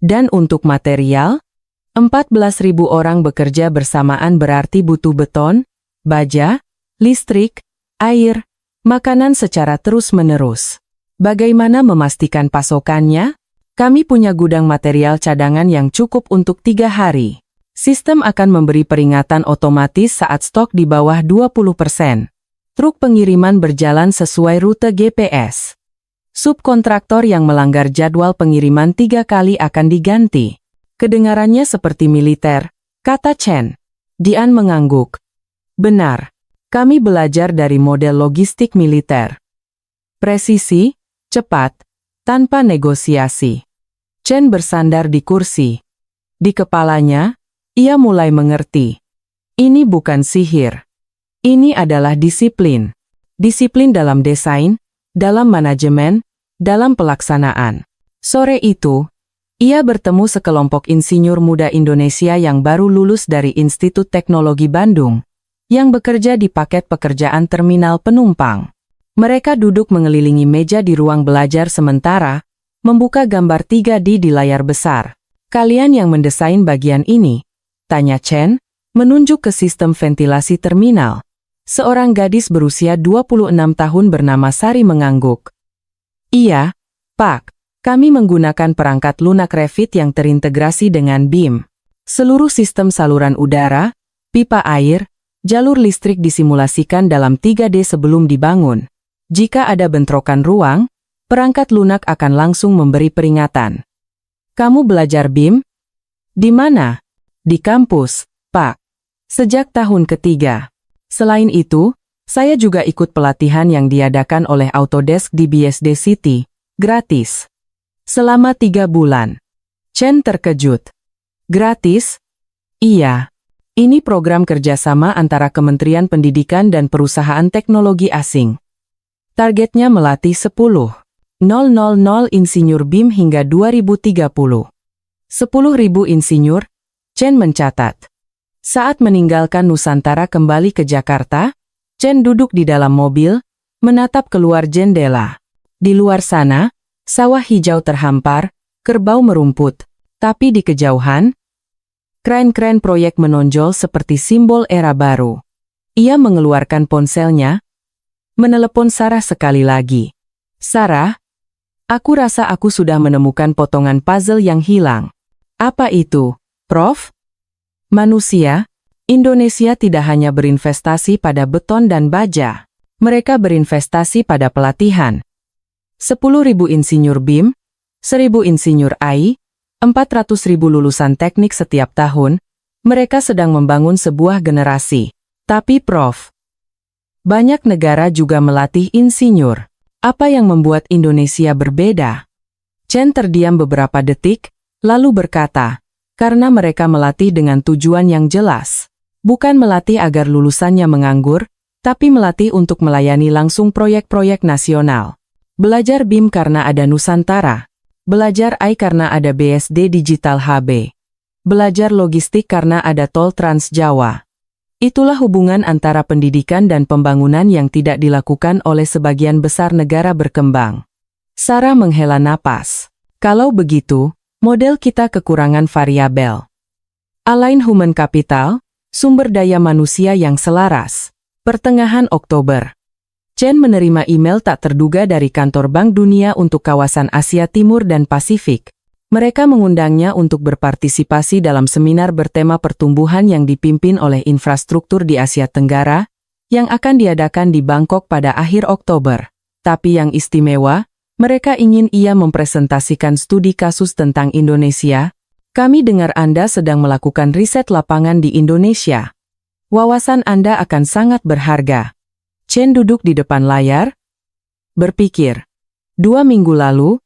Dan untuk material, 14.000 orang bekerja bersamaan berarti butuh beton, baja, listrik, air, makanan secara terus-menerus. Bagaimana memastikan pasokannya? Kami punya gudang material cadangan yang cukup untuk 3 hari. Sistem akan memberi peringatan otomatis saat stok di bawah 20%. Truk pengiriman berjalan sesuai rute GPS. Subkontraktor yang melanggar jadwal pengiriman 3 kali akan diganti. Kedengarannya seperti militer, kata Chen. Dian mengangguk. Benar, kami belajar dari model logistik militer. Presisi, cepat, tanpa negosiasi. Chen bersandar di kursi. Di kepalanya, ia mulai mengerti. Ini bukan sihir. Ini adalah disiplin. Disiplin dalam desain, dalam manajemen, dalam pelaksanaan. Sore itu, ia bertemu sekelompok insinyur muda Indonesia yang baru lulus dari Institut Teknologi Bandung, yang bekerja di paket pekerjaan terminal penumpang. Mereka duduk mengelilingi meja di ruang belajar sementara, membuka gambar 3D di layar besar. Kalian yang mendesain bagian ini? Tanya Chen, menunjuk ke sistem ventilasi terminal. Seorang gadis berusia 26 tahun bernama Sari mengangguk. Iya, Pak. Kami menggunakan perangkat lunak Revit yang terintegrasi dengan BIM. Seluruh sistem saluran udara, pipa air, jalur listrik disimulasikan dalam 3D sebelum dibangun. Jika ada bentrokan ruang, perangkat lunak akan langsung memberi peringatan. Kamu belajar BIM? Di mana? Di kampus, Pak. Sejak tahun ketiga. Selain itu, saya juga ikut pelatihan yang diadakan oleh Autodesk di BSD City, gratis. Selama 3 bulan. Chen terkejut. Gratis? Iya. Ini program kerjasama antara Kementerian Pendidikan dan perusahaan teknologi asing. Targetnya melatih 10.000 insinyur BIM hingga 2030. 10.000 insinyur, Chen mencatat. Saat meninggalkan Nusantara kembali ke Jakarta, Chen duduk di dalam mobil, menatap keluar jendela. Di luar sana, sawah hijau terhampar, kerbau merumput, tapi di kejauhan, kren-kren proyek menonjol seperti simbol era baru. Ia mengeluarkan ponselnya, menelepon Sarah sekali lagi. Sarah, aku rasa aku sudah menemukan potongan puzzle yang hilang. Apa itu, Prof? Manusia, Indonesia tidak hanya berinvestasi pada beton dan baja. Mereka berinvestasi pada pelatihan. 10.000 insinyur BIM, 1.000 insinyur AI, 400.000 lulusan teknik setiap tahun, mereka sedang membangun sebuah generasi. Tapi Prof, banyak negara juga melatih insinyur. Apa yang membuat Indonesia berbeda? Chen terdiam beberapa detik, lalu berkata, karena mereka melatih dengan tujuan yang jelas. Bukan melatih agar lulusannya menganggur, tapi melatih untuk melayani langsung proyek-proyek nasional. Belajar BIM karena ada Nusantara. Belajar AI karena ada BSD Digital HB. Belajar logistik karena ada Tol Trans Jawa. Itulah hubungan antara pendidikan dan pembangunan yang tidak dilakukan oleh sebagian besar negara berkembang. Sarah menghela napas. Kalau begitu, model kita kekurangan variabel. Align Human Capital, sumber daya manusia yang selaras. Pertengahan Oktober. Chen menerima email tak terduga dari kantor Bank Dunia untuk kawasan Asia Timur dan Pasifik. Mereka mengundangnya untuk berpartisipasi dalam seminar bertema pertumbuhan yang dipimpin oleh infrastruktur di Asia Tenggara, yang akan diadakan di Bangkok pada akhir Oktober. Tapi yang istimewa, mereka ingin ia mempresentasikan studi kasus tentang Indonesia. Kami dengar Anda sedang melakukan riset lapangan di Indonesia. Wawasan Anda akan sangat berharga. Chen duduk di depan layar, berpikir. 2 minggu lalu,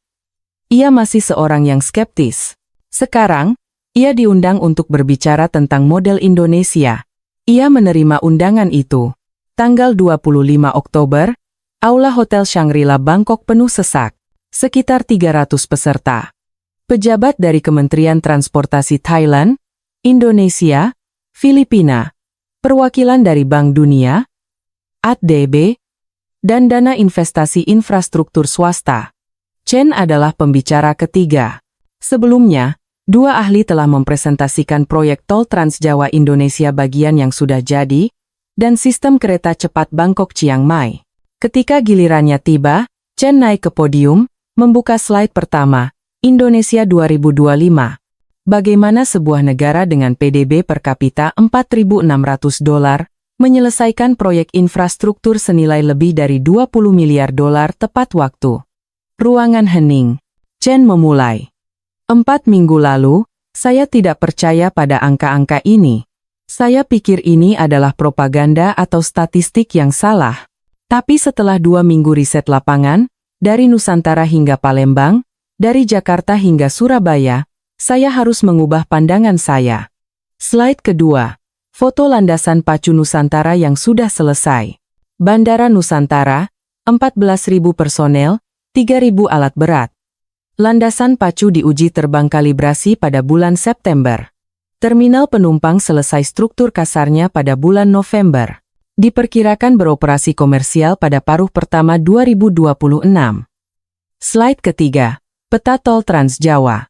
ia masih seorang yang skeptis. Sekarang, ia diundang untuk berbicara tentang model Indonesia. Ia menerima undangan itu. Tanggal 25 Oktober, Aula Hotel Shangri-La Bangkok penuh sesak. Sekitar 300 peserta. Pejabat dari Kementerian Transportasi Thailand, Indonesia, Filipina, perwakilan dari Bank Dunia, ADB, dan dana investasi infrastruktur swasta. Chen adalah pembicara ketiga. Sebelumnya, 2 ahli telah mempresentasikan proyek Tol Trans Jawa Indonesia bagian yang sudah jadi, dan sistem kereta cepat Bangkok Chiang Mai. Ketika gilirannya tiba, Chen naik ke podium, membuka slide pertama, Indonesia 2025. Bagaimana sebuah negara dengan PDB per kapita $4.600, menyelesaikan proyek infrastruktur senilai lebih dari $20 miliar tepat waktu. Ruangan hening. Chen memulai. 4 minggu lalu, saya tidak percaya pada angka-angka ini. Saya pikir ini adalah propaganda atau statistik yang salah. Tapi setelah 2 minggu riset lapangan, dari Nusantara hingga Palembang, dari Jakarta hingga Surabaya, saya harus mengubah pandangan saya. Slide kedua. Foto landasan pacu Nusantara yang sudah selesai. Bandara Nusantara, 14.000 personel, 3.000 alat berat. Landasan pacu diuji terbang kalibrasi pada bulan September. Terminal penumpang selesai struktur kasarnya pada bulan November. Diperkirakan beroperasi komersial pada paruh pertama 2026. Slide ketiga. Peta Tol Trans Jawa.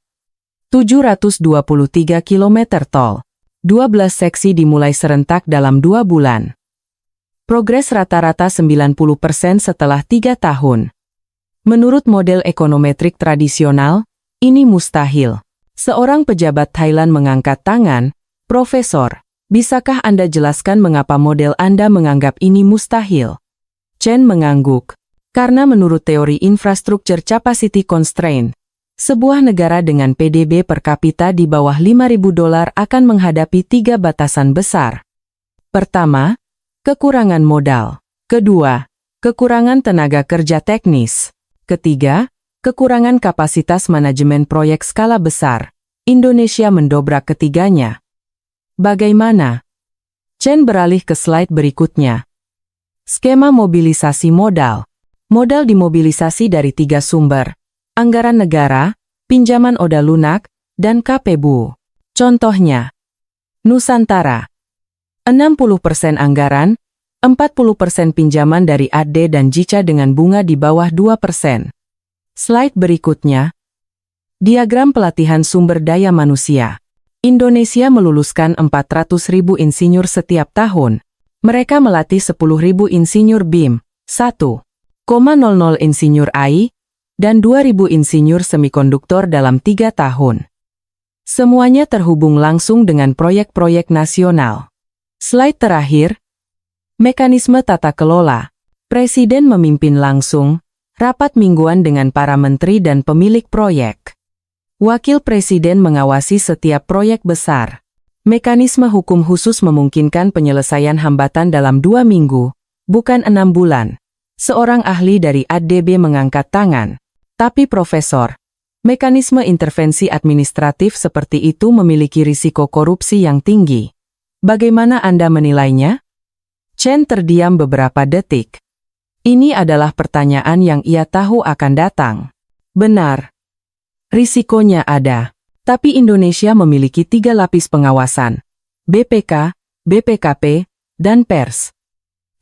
723 km tol. 12 seksi dimulai serentak dalam 2 bulan. Progres rata-rata 90% setelah 3 tahun. Menurut model ekonometrik tradisional, ini mustahil. Seorang pejabat Thailand mengangkat tangan, Profesor, bisakah Anda jelaskan mengapa model Anda menganggap ini mustahil? Chen mengangguk. Karena menurut teori infrastructure capacity constraint, sebuah negara dengan PDB per kapita di bawah $5.000 akan menghadapi 3 batasan besar. Pertama, kekurangan modal. Kedua, kekurangan tenaga kerja teknis. Ketiga, kekurangan kapasitas manajemen proyek skala besar. Indonesia mendobrak ketiganya. Bagaimana? Chen beralih ke slide berikutnya. Skema mobilisasi modal. Modal dimobilisasi dari 3 sumber. Anggaran negara, pinjaman Oda Lunak, dan KPBU. Contohnya, Nusantara. 60% anggaran, 40% pinjaman dari AD dan JICA dengan bunga di bawah 2%. Slide berikutnya. Diagram pelatihan sumber daya manusia. Indonesia meluluskan 400.000 insinyur setiap tahun. Mereka melatih 10.000 insinyur BIM, 1,00 insinyur AI, dan 2.000 insinyur semikonduktor dalam 3 tahun. Semuanya terhubung langsung dengan proyek-proyek nasional. Slide terakhir. Mekanisme tata kelola. Presiden memimpin langsung rapat mingguan dengan para menteri dan pemilik proyek. Wakil Presiden mengawasi setiap proyek besar. Mekanisme hukum khusus memungkinkan penyelesaian hambatan dalam 2 minggu, bukan 6 bulan. Seorang ahli dari ADB mengangkat tangan. Tapi Profesor, mekanisme intervensi administratif seperti itu memiliki risiko korupsi yang tinggi. Bagaimana Anda menilainya? Chen terdiam beberapa detik. Ini adalah pertanyaan yang ia tahu akan datang. Benar. Risikonya ada. Tapi Indonesia memiliki 3 lapis pengawasan. BPK, BPKP, dan pers.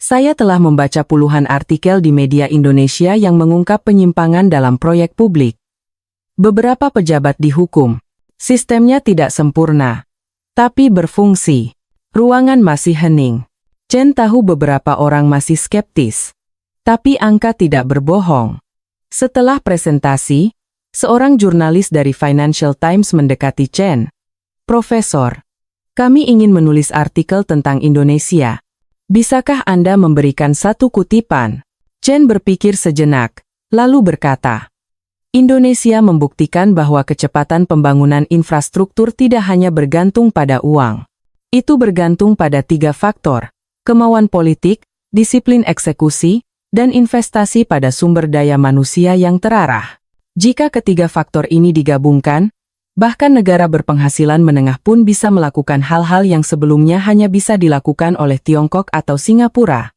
Saya telah membaca puluhan artikel di media Indonesia yang mengungkap penyimpangan dalam proyek publik. Beberapa pejabat dihukum. Sistemnya tidak sempurna, tapi berfungsi. Ruangan masih hening. Chen tahu beberapa orang masih skeptis. Tapi angka tidak berbohong. Setelah presentasi, seorang jurnalis dari Financial Times mendekati Chen. Profesor, kami ingin menulis artikel tentang Indonesia. Bisakah Anda memberikan satu kutipan? Chen berpikir sejenak, lalu berkata, Indonesia membuktikan bahwa kecepatan pembangunan infrastruktur tidak hanya bergantung pada uang. Itu bergantung pada 3 faktor, kemauan politik, disiplin eksekusi, dan investasi pada sumber daya manusia yang terarah. Jika ketiga faktor ini digabungkan, bahkan negara berpenghasilan menengah pun bisa melakukan hal-hal yang sebelumnya hanya bisa dilakukan oleh Tiongkok atau Singapura.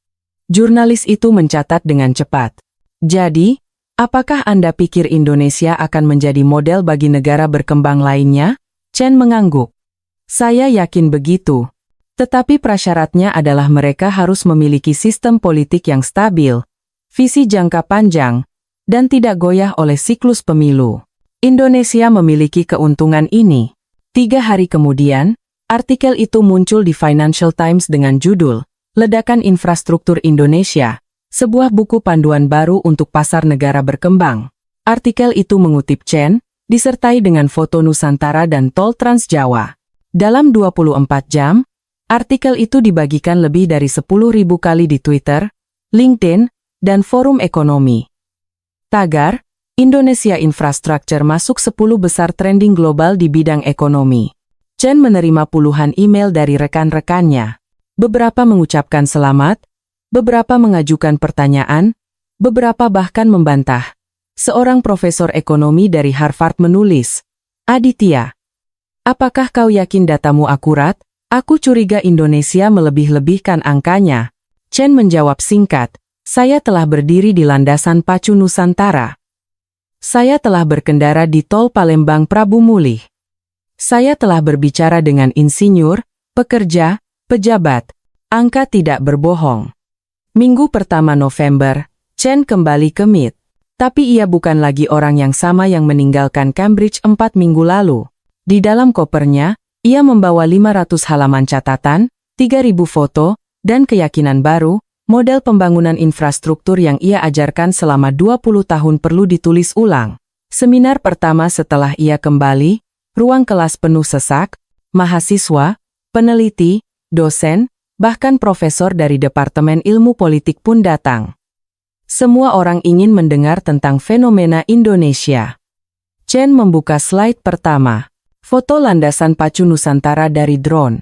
Jurnalis itu mencatat dengan cepat. Jadi, apakah Anda pikir Indonesia akan menjadi model bagi negara berkembang lainnya? Chen mengangguk. Saya yakin begitu. Tetapi prasyaratnya adalah mereka harus memiliki sistem politik yang stabil, visi jangka panjang, dan tidak goyah oleh siklus pemilu. Indonesia memiliki keuntungan ini. 3 hari kemudian, artikel itu muncul di Financial Times dengan judul, Ledakan Infrastruktur Indonesia, sebuah buku panduan baru untuk pasar negara berkembang. Artikel itu mengutip Chen, disertai dengan foto Nusantara dan tol Trans Jawa. Dalam 24 jam, artikel itu dibagikan lebih dari 10.000 kali di Twitter, LinkedIn, dan forum ekonomi. Tagar, Indonesia Infrastructure masuk 10 besar trending global di bidang ekonomi. Chen menerima puluhan email dari rekan-rekannya. Beberapa mengucapkan selamat, beberapa mengajukan pertanyaan, beberapa bahkan membantah. Seorang profesor ekonomi dari Harvard menulis, Aditya, apakah kau yakin datamu akurat? Aku curiga Indonesia melebih-lebihkan angkanya. Chen menjawab singkat, saya telah berdiri di landasan pacu Nusantara. Saya telah berkendara di tol Palembang Prabu Mulih. Saya telah berbicara dengan insinyur, pekerja, pejabat. Angka tidak berbohong. Minggu pertama November, Chen kembali ke MIT. Tapi ia bukan lagi orang yang sama yang meninggalkan Cambridge 4 minggu lalu. Di dalam kopernya, ia membawa 500 halaman catatan, 3.000 foto, dan keyakinan baru. Model pembangunan infrastruktur yang ia ajarkan selama 20 tahun perlu ditulis ulang. Seminar pertama setelah ia kembali, ruang kelas penuh sesak, mahasiswa, peneliti, dosen, bahkan profesor dari Departemen Ilmu Politik pun datang. Semua orang ingin mendengar tentang fenomena Indonesia. Chen membuka slide pertama. Foto landasan pacu Nusantara dari drone.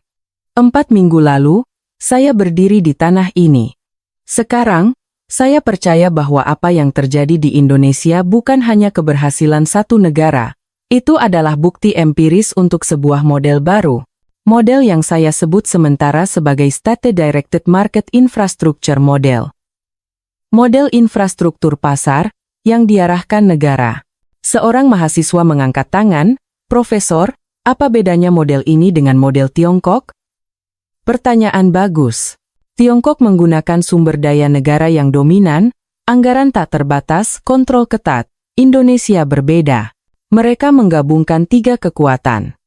4 minggu lalu, saya berdiri di tanah ini. Sekarang, saya percaya bahwa apa yang terjadi di Indonesia bukan hanya keberhasilan satu negara. Itu adalah bukti empiris untuk sebuah model baru. Model yang saya sebut sementara sebagai State Directed Market Infrastructure Model. Model infrastruktur pasar yang diarahkan negara. Seorang mahasiswa mengangkat tangan, "Profesor, apa bedanya model ini dengan model Tiongkok?" Pertanyaan bagus. Tiongkok menggunakan sumber daya negara yang dominan, anggaran tak terbatas, kontrol ketat. Indonesia berbeda. Mereka menggabungkan 3 kekuatan.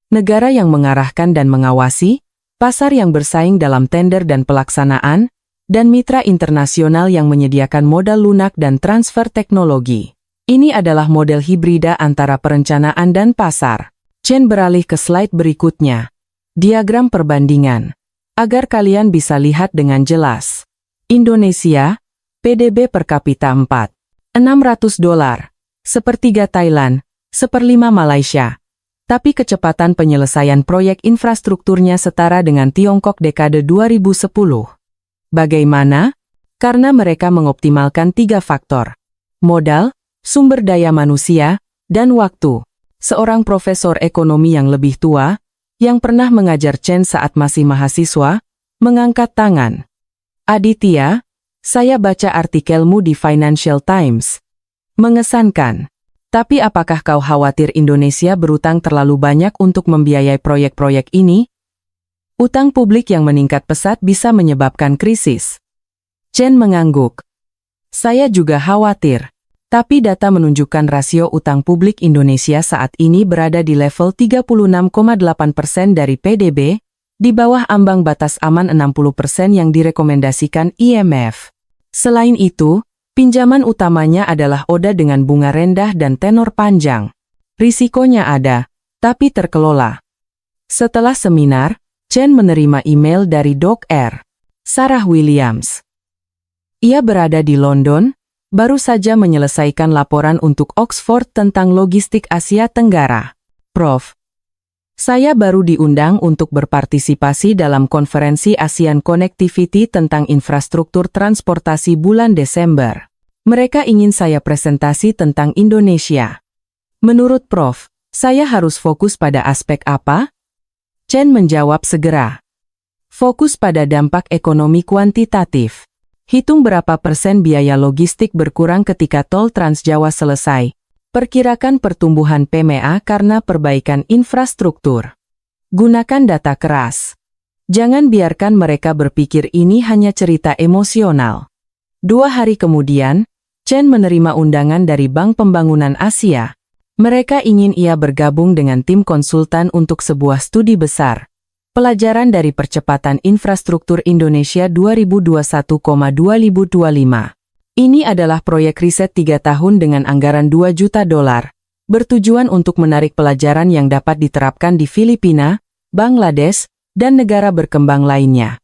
Negara yang mengarahkan dan mengawasi, pasar yang bersaing dalam tender dan pelaksanaan, dan mitra internasional yang menyediakan modal lunak dan transfer teknologi. Ini adalah model hibrida antara perencanaan dan pasar. Chen beralih ke slide berikutnya. Diagram perbandingan. Agar kalian bisa lihat dengan jelas. Indonesia, PDB per kapita $4.600, sepertiga Thailand, 1/5 Malaysia. Tapi kecepatan penyelesaian proyek infrastrukturnya setara dengan Tiongkok dekade 2010. Bagaimana? Karena mereka mengoptimalkan 3 faktor. Modal, sumber daya manusia, dan waktu. Seorang profesor ekonomi yang lebih tua, yang pernah mengajar Chen saat masih mahasiswa, mengangkat tangan. "Aditya, saya baca artikelmu di Financial Times. Mengesankan. Tapi apakah kau khawatir Indonesia berutang terlalu banyak untuk membiayai proyek-proyek ini? Utang publik yang meningkat pesat bisa menyebabkan krisis." Chen mengangguk. "Saya juga khawatir. Tapi data menunjukkan rasio utang publik Indonesia saat ini berada di level 36,8% dari PDB, di bawah ambang batas aman 60% yang direkomendasikan IMF. Selain itu, pinjaman utamanya adalah ODA dengan bunga rendah dan tenor panjang. Risikonya ada, tapi terkelola." Setelah seminar, Chen menerima email dari Dr. Sarah Williams. Ia berada di London, baru saja menyelesaikan laporan untuk Oxford tentang logistik Asia Tenggara. "Prof. Saya baru diundang untuk berpartisipasi dalam konferensi ASEAN Connectivity tentang infrastruktur transportasi bulan Desember. Mereka ingin saya presentasi tentang Indonesia. Menurut Prof, saya harus fokus pada aspek apa?" Chen menjawab segera. "Fokus pada dampak ekonomi kuantitatif. Hitung berapa persen biaya logistik berkurang ketika tol Trans Jawa selesai. Perkirakan pertumbuhan PMA karena perbaikan infrastruktur. Gunakan data keras. Jangan biarkan mereka berpikir ini hanya cerita emosional." 2 hari kemudian, Chen menerima undangan dari Bank Pembangunan Asia. Mereka ingin ia bergabung dengan tim konsultan untuk sebuah studi besar. Pelajaran dari Percepatan Infrastruktur Indonesia 2021-2025. Ini adalah proyek riset 3 tahun dengan anggaran $2 juta, bertujuan untuk menarik pelajaran yang dapat diterapkan di Filipina, Bangladesh, dan negara berkembang lainnya.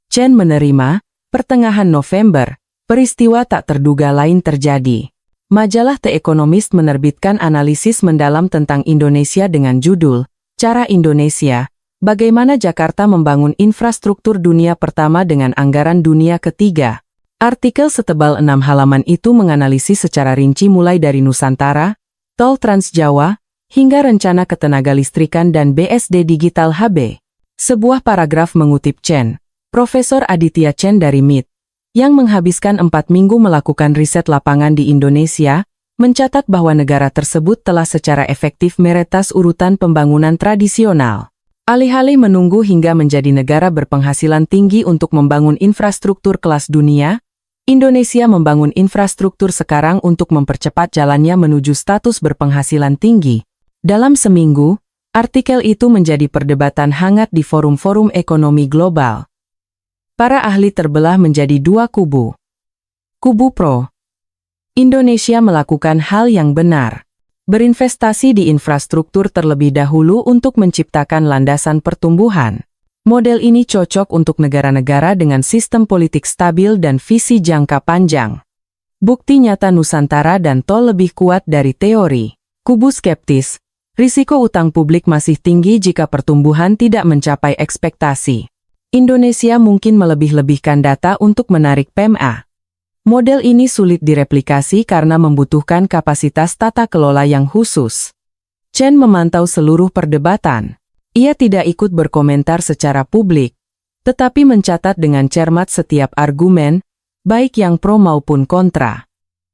Chen menerima, pertengahan November, peristiwa tak terduga lain terjadi. Majalah The Economist menerbitkan analisis mendalam tentang Indonesia dengan judul, "Cara Indonesia, Bagaimana Jakarta Membangun Infrastruktur Dunia Pertama dengan Anggaran Dunia Ketiga." Artikel setebal 6 halaman itu menganalisis secara rinci mulai dari Nusantara, Tol Trans Jawa, hingga rencana ketenagalistrikan dan BSD Digital HB. Sebuah paragraf mengutip Chen, Profesor Aditya Chen dari MIT, yang menghabiskan 4 minggu melakukan riset lapangan di Indonesia, mencatat bahwa negara tersebut telah secara efektif meretas urutan pembangunan tradisional. Alih-alih menunggu hingga menjadi negara berpenghasilan tinggi untuk membangun infrastruktur kelas dunia, Indonesia membangun infrastruktur sekarang untuk mempercepat jalannya menuju status berpenghasilan tinggi. Dalam seminggu, artikel itu menjadi perdebatan hangat di forum-forum ekonomi global. Para ahli terbelah menjadi 2 kubu. Kubu pro. Indonesia melakukan hal yang benar. Berinvestasi di infrastruktur terlebih dahulu untuk menciptakan landasan pertumbuhan. Model ini cocok untuk negara-negara dengan sistem politik stabil dan visi jangka panjang. Bukti nyata Nusantara dan tol lebih kuat dari teori. Kubu skeptis, risiko utang publik masih tinggi jika pertumbuhan tidak mencapai ekspektasi. Indonesia mungkin melebih-lebihkan data untuk menarik PMA. Model ini sulit direplikasi karena membutuhkan kapasitas tata kelola yang khusus. Chen memantau seluruh perdebatan. Ia tidak ikut berkomentar secara publik, tetapi mencatat dengan cermat setiap argumen, baik yang pro maupun kontra.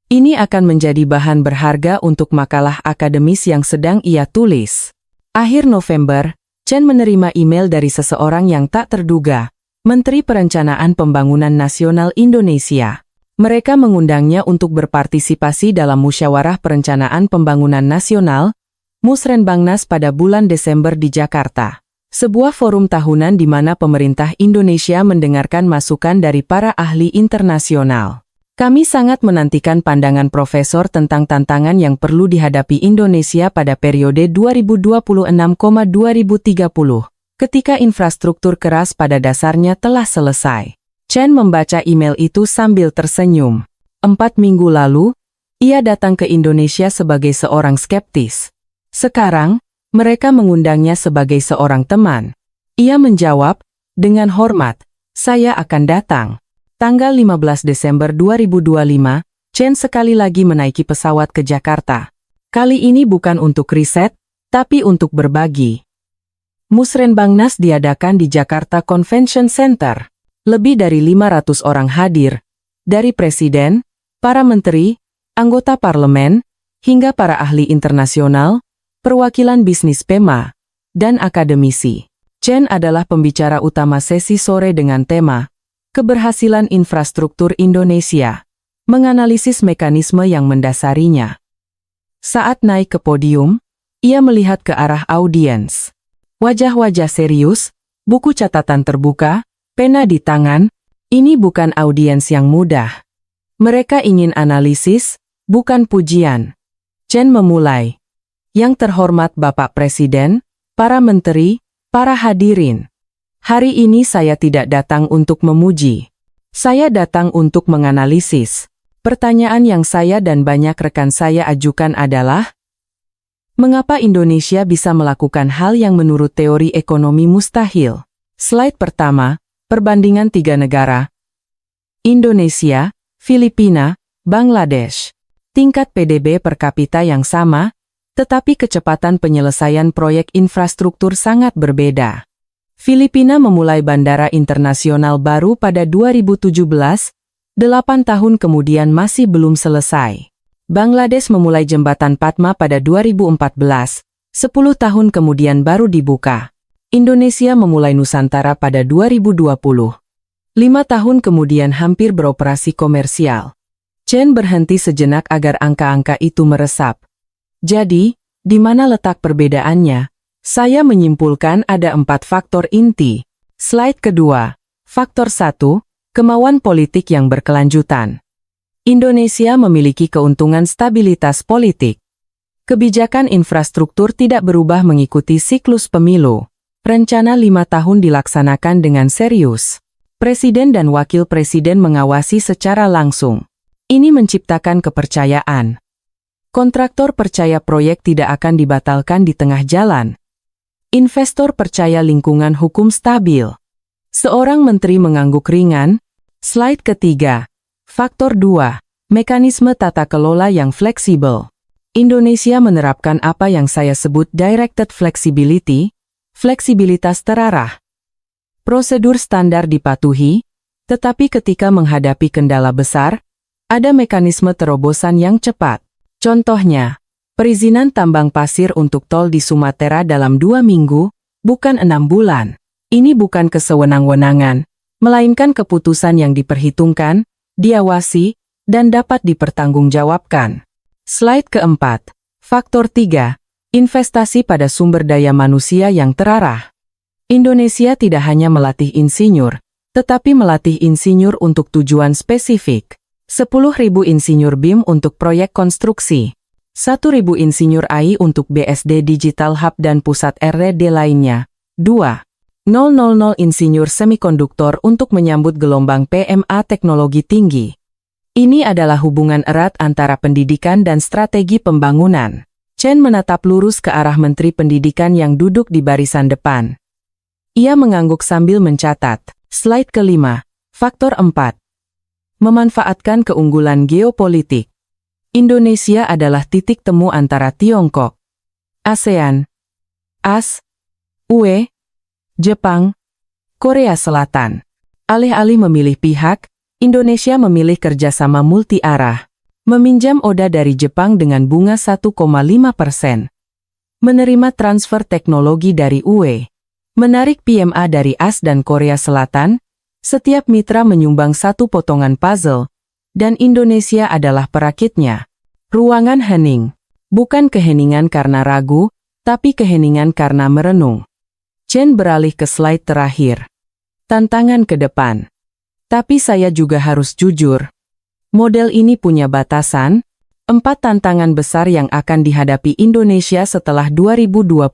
Ini akan menjadi bahan berharga untuk makalah akademis yang sedang ia tulis. Akhir November, Chen menerima email dari seseorang yang tak terduga, Menteri Perencanaan Pembangunan Nasional Indonesia. Mereka mengundangnya untuk berpartisipasi dalam Musyawarah Perencanaan Pembangunan Nasional, Musrenbangnas pada bulan Desember di Jakarta. Sebuah forum tahunan di mana pemerintah Indonesia mendengarkan masukan dari para ahli internasional. Kami sangat menantikan pandangan profesor tentang tantangan yang perlu dihadapi Indonesia pada periode 2026-2030, ketika infrastruktur keras pada dasarnya telah selesai. Chen membaca email itu sambil tersenyum. 4 minggu lalu, ia datang ke Indonesia sebagai seorang skeptis. Sekarang, mereka mengundangnya sebagai seorang teman. Ia menjawab, dengan hormat, saya akan datang. Tanggal 15 Desember 2025, Chen sekali lagi menaiki pesawat ke Jakarta. Kali ini bukan untuk riset, tapi untuk berbagi. Musrenbangnas diadakan di Jakarta Convention Center. Lebih dari 500 orang hadir, dari presiden, para menteri, anggota parlemen, hingga para ahli internasional, perwakilan bisnis PEMA, dan akademisi. Chen adalah pembicara utama sesi sore dengan tema Keberhasilan Infrastruktur Indonesia, menganalisis mekanisme yang mendasarinya. Saat naik ke podium, ia melihat ke arah audiens. Wajah-wajah serius, buku catatan terbuka, pena di tangan, ini bukan audiens yang mudah. Mereka ingin analisis, bukan pujian. Chen memulai. Yang terhormat Bapak Presiden, para menteri, para hadirin. Hari ini saya tidak datang untuk memuji. Saya datang untuk menganalisis. Pertanyaan yang saya dan banyak rekan saya ajukan adalah, mengapa Indonesia bisa melakukan hal yang menurut teori ekonomi mustahil? Slide pertama. Perbandingan 3 negara, Indonesia, Filipina, Bangladesh. Tingkat PDB per kapita yang sama, tetapi kecepatan penyelesaian proyek infrastruktur sangat berbeda. Filipina memulai bandara internasional baru pada 2017, 8 tahun kemudian masih belum selesai. Bangladesh memulai jembatan Padma pada 2014, 10 tahun kemudian baru dibuka. Indonesia memulai Nusantara pada 2020. 5 tahun kemudian hampir beroperasi komersial. Chen berhenti sejenak agar angka-angka itu meresap. Jadi, di mana letak perbedaannya? Saya menyimpulkan ada 4 faktor inti. Slide kedua. Faktor 1, kemauan politik yang berkelanjutan. Indonesia memiliki keuntungan stabilitas politik. Kebijakan infrastruktur tidak berubah mengikuti siklus pemilu. Rencana 5 tahun dilaksanakan dengan serius. Presiden dan wakil presiden mengawasi secara langsung. Ini menciptakan kepercayaan. Kontraktor percaya proyek tidak akan dibatalkan di tengah jalan. Investor percaya lingkungan hukum stabil. Seorang menteri mengangguk ringan. Slide ketiga. Faktor 2. Mekanisme tata kelola yang fleksibel. Indonesia menerapkan apa yang saya sebut directed flexibility, fleksibilitas terarah. Prosedur standar dipatuhi, tetapi ketika menghadapi kendala besar, ada mekanisme terobosan yang cepat. Contohnya, perizinan tambang pasir untuk tol di Sumatera dalam 2 minggu, bukan 6 bulan. Ini bukan kesewenang-wenangan, melainkan keputusan yang diperhitungkan, diawasi, dan dapat dipertanggungjawabkan. Slide keempat. Faktor 3. Investasi pada sumber daya manusia yang terarah. Indonesia tidak hanya melatih insinyur, tetapi melatih insinyur untuk tujuan spesifik. 10.000 insinyur BIM untuk proyek konstruksi. 1.000 insinyur AI untuk BSD Digital Hub dan pusat R&D lainnya. 2.000 insinyur semikonduktor untuk menyambut gelombang PMA teknologi tinggi. Ini adalah hubungan erat antara pendidikan dan strategi pembangunan. Chen menatap lurus ke arah Menteri Pendidikan yang duduk di barisan depan. Ia mengangguk sambil mencatat. Slide kelima. Faktor 4. Memanfaatkan keunggulan geopolitik. Indonesia adalah titik temu antara Tiongkok, ASEAN, UE, Jepang, Korea Selatan. Alih-alih memilih pihak, Indonesia memilih kerjasama multi-arah. Meminjam ODA dari Jepang dengan bunga 1,5%. Menerima transfer teknologi dari UE. Menarik PMA dari AS dan Korea Selatan. Setiap mitra menyumbang satu potongan puzzle. Dan Indonesia adalah perakitnya. Ruangan hening. Bukan keheningan karena ragu, tapi keheningan karena merenung. Chen beralih ke slide terakhir. Tantangan ke depan. Tapi saya juga harus jujur. Model ini punya batasan, 4 tantangan besar yang akan dihadapi Indonesia setelah 2025.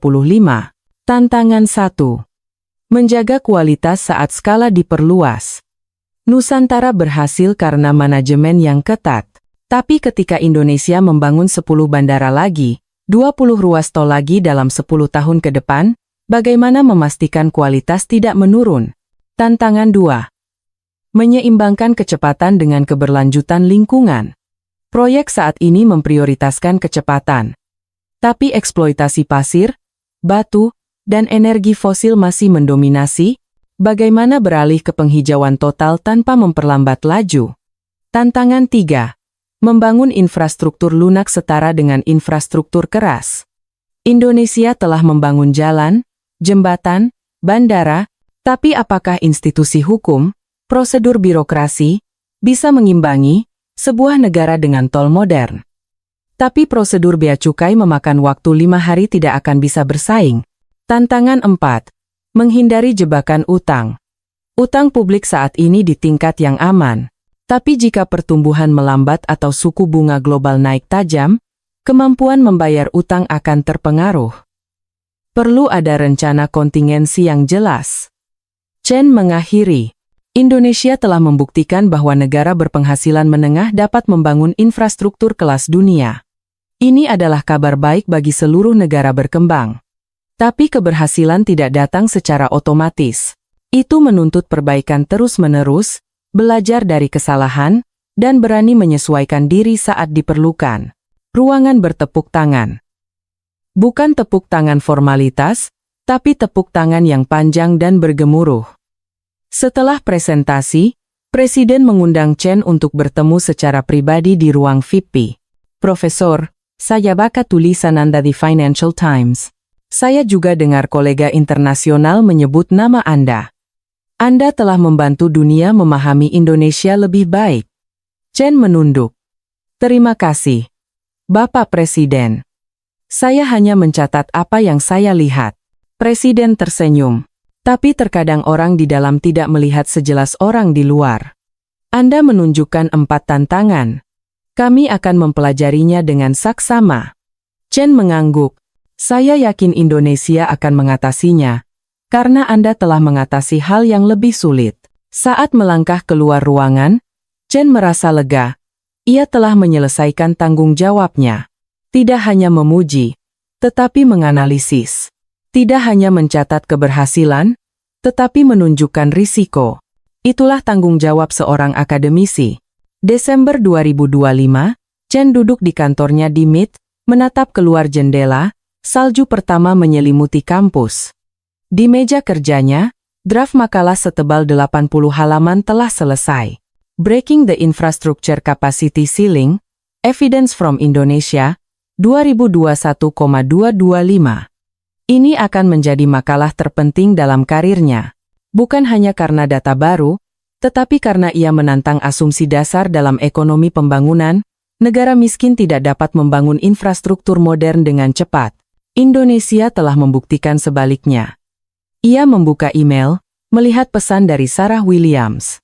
Tantangan 1. Menjaga kualitas saat skala diperluas. Nusantara berhasil karena manajemen yang ketat. Tapi ketika Indonesia membangun 10 bandara lagi, 20 ruas tol lagi dalam 10 tahun ke depan, bagaimana memastikan kualitas tidak menurun? Tantangan 2. Menyeimbangkan kecepatan dengan keberlanjutan lingkungan. Proyek saat ini memprioritaskan kecepatan. Tapi eksploitasi pasir, batu, dan energi fosil masih mendominasi. Bagaimana beralih ke penghijauan total tanpa memperlambat laju? Tantangan 3. Membangun infrastruktur lunak setara dengan infrastruktur keras. Indonesia telah membangun jalan, jembatan, bandara, tapi apakah institusi hukum, prosedur birokrasi, bisa mengimbangi sebuah negara dengan tol modern? Tapi prosedur bea cukai memakan waktu 5 hari tidak akan bisa bersaing. Tantangan 4. Menghindari jebakan utang. Utang publik saat ini di tingkat yang aman. Tapi jika pertumbuhan melambat atau suku bunga global naik tajam, kemampuan membayar utang akan terpengaruh. Perlu ada rencana kontingensi yang jelas. Chen mengakhiri. Indonesia telah membuktikan bahwa negara berpenghasilan menengah dapat membangun infrastruktur kelas dunia. Ini adalah kabar baik bagi seluruh negara berkembang. Tapi keberhasilan tidak datang secara otomatis. Itu menuntut perbaikan terus-menerus, belajar dari kesalahan, dan berani menyesuaikan diri saat diperlukan. Ruangan bertepuk tangan. Bukan tepuk tangan formalitas, tapi tepuk tangan yang panjang dan bergemuruh. Setelah presentasi, Presiden mengundang Chen untuk bertemu secara pribadi di ruang VIP. Profesor, saya baca tulisan Anda di Financial Times. Saya juga dengar kolega internasional menyebut nama Anda. Anda telah membantu dunia memahami Indonesia lebih baik. Chen menunduk. Terima kasih, Bapak Presiden. Saya hanya mencatat apa yang saya lihat. Presiden tersenyum. Tapi terkadang orang di dalam tidak melihat sejelas orang di luar. Anda menunjukkan 4 tantangan. Kami akan mempelajarinya dengan saksama. Chen mengangguk. Saya yakin Indonesia akan mengatasinya, karena Anda telah mengatasi hal yang lebih sulit. Saat melangkah keluar ruangan, Chen merasa lega. Ia telah menyelesaikan tanggung jawabnya. Tidak hanya memuji, tetapi menganalisis. Tidak hanya mencatat keberhasilan, tetapi menunjukkan risiko. Itulah tanggung jawab seorang akademisi. Desember 2025, Chen duduk di kantornya di MIT, menatap keluar jendela, salju pertama menyelimuti kampus. Di meja kerjanya, draft makalah setebal 80 halaman telah selesai. Breaking the Infrastructure Capacity Ceiling, Evidence from Indonesia, 2021,225. Ini akan menjadi makalah terpenting dalam karirnya. Bukan hanya karena data baru, tetapi karena ia menantang asumsi dasar dalam ekonomi pembangunan. Negara miskin tidak dapat membangun infrastruktur modern dengan cepat. Indonesia telah membuktikan sebaliknya. Ia membuka email, melihat pesan dari Sarah Williams.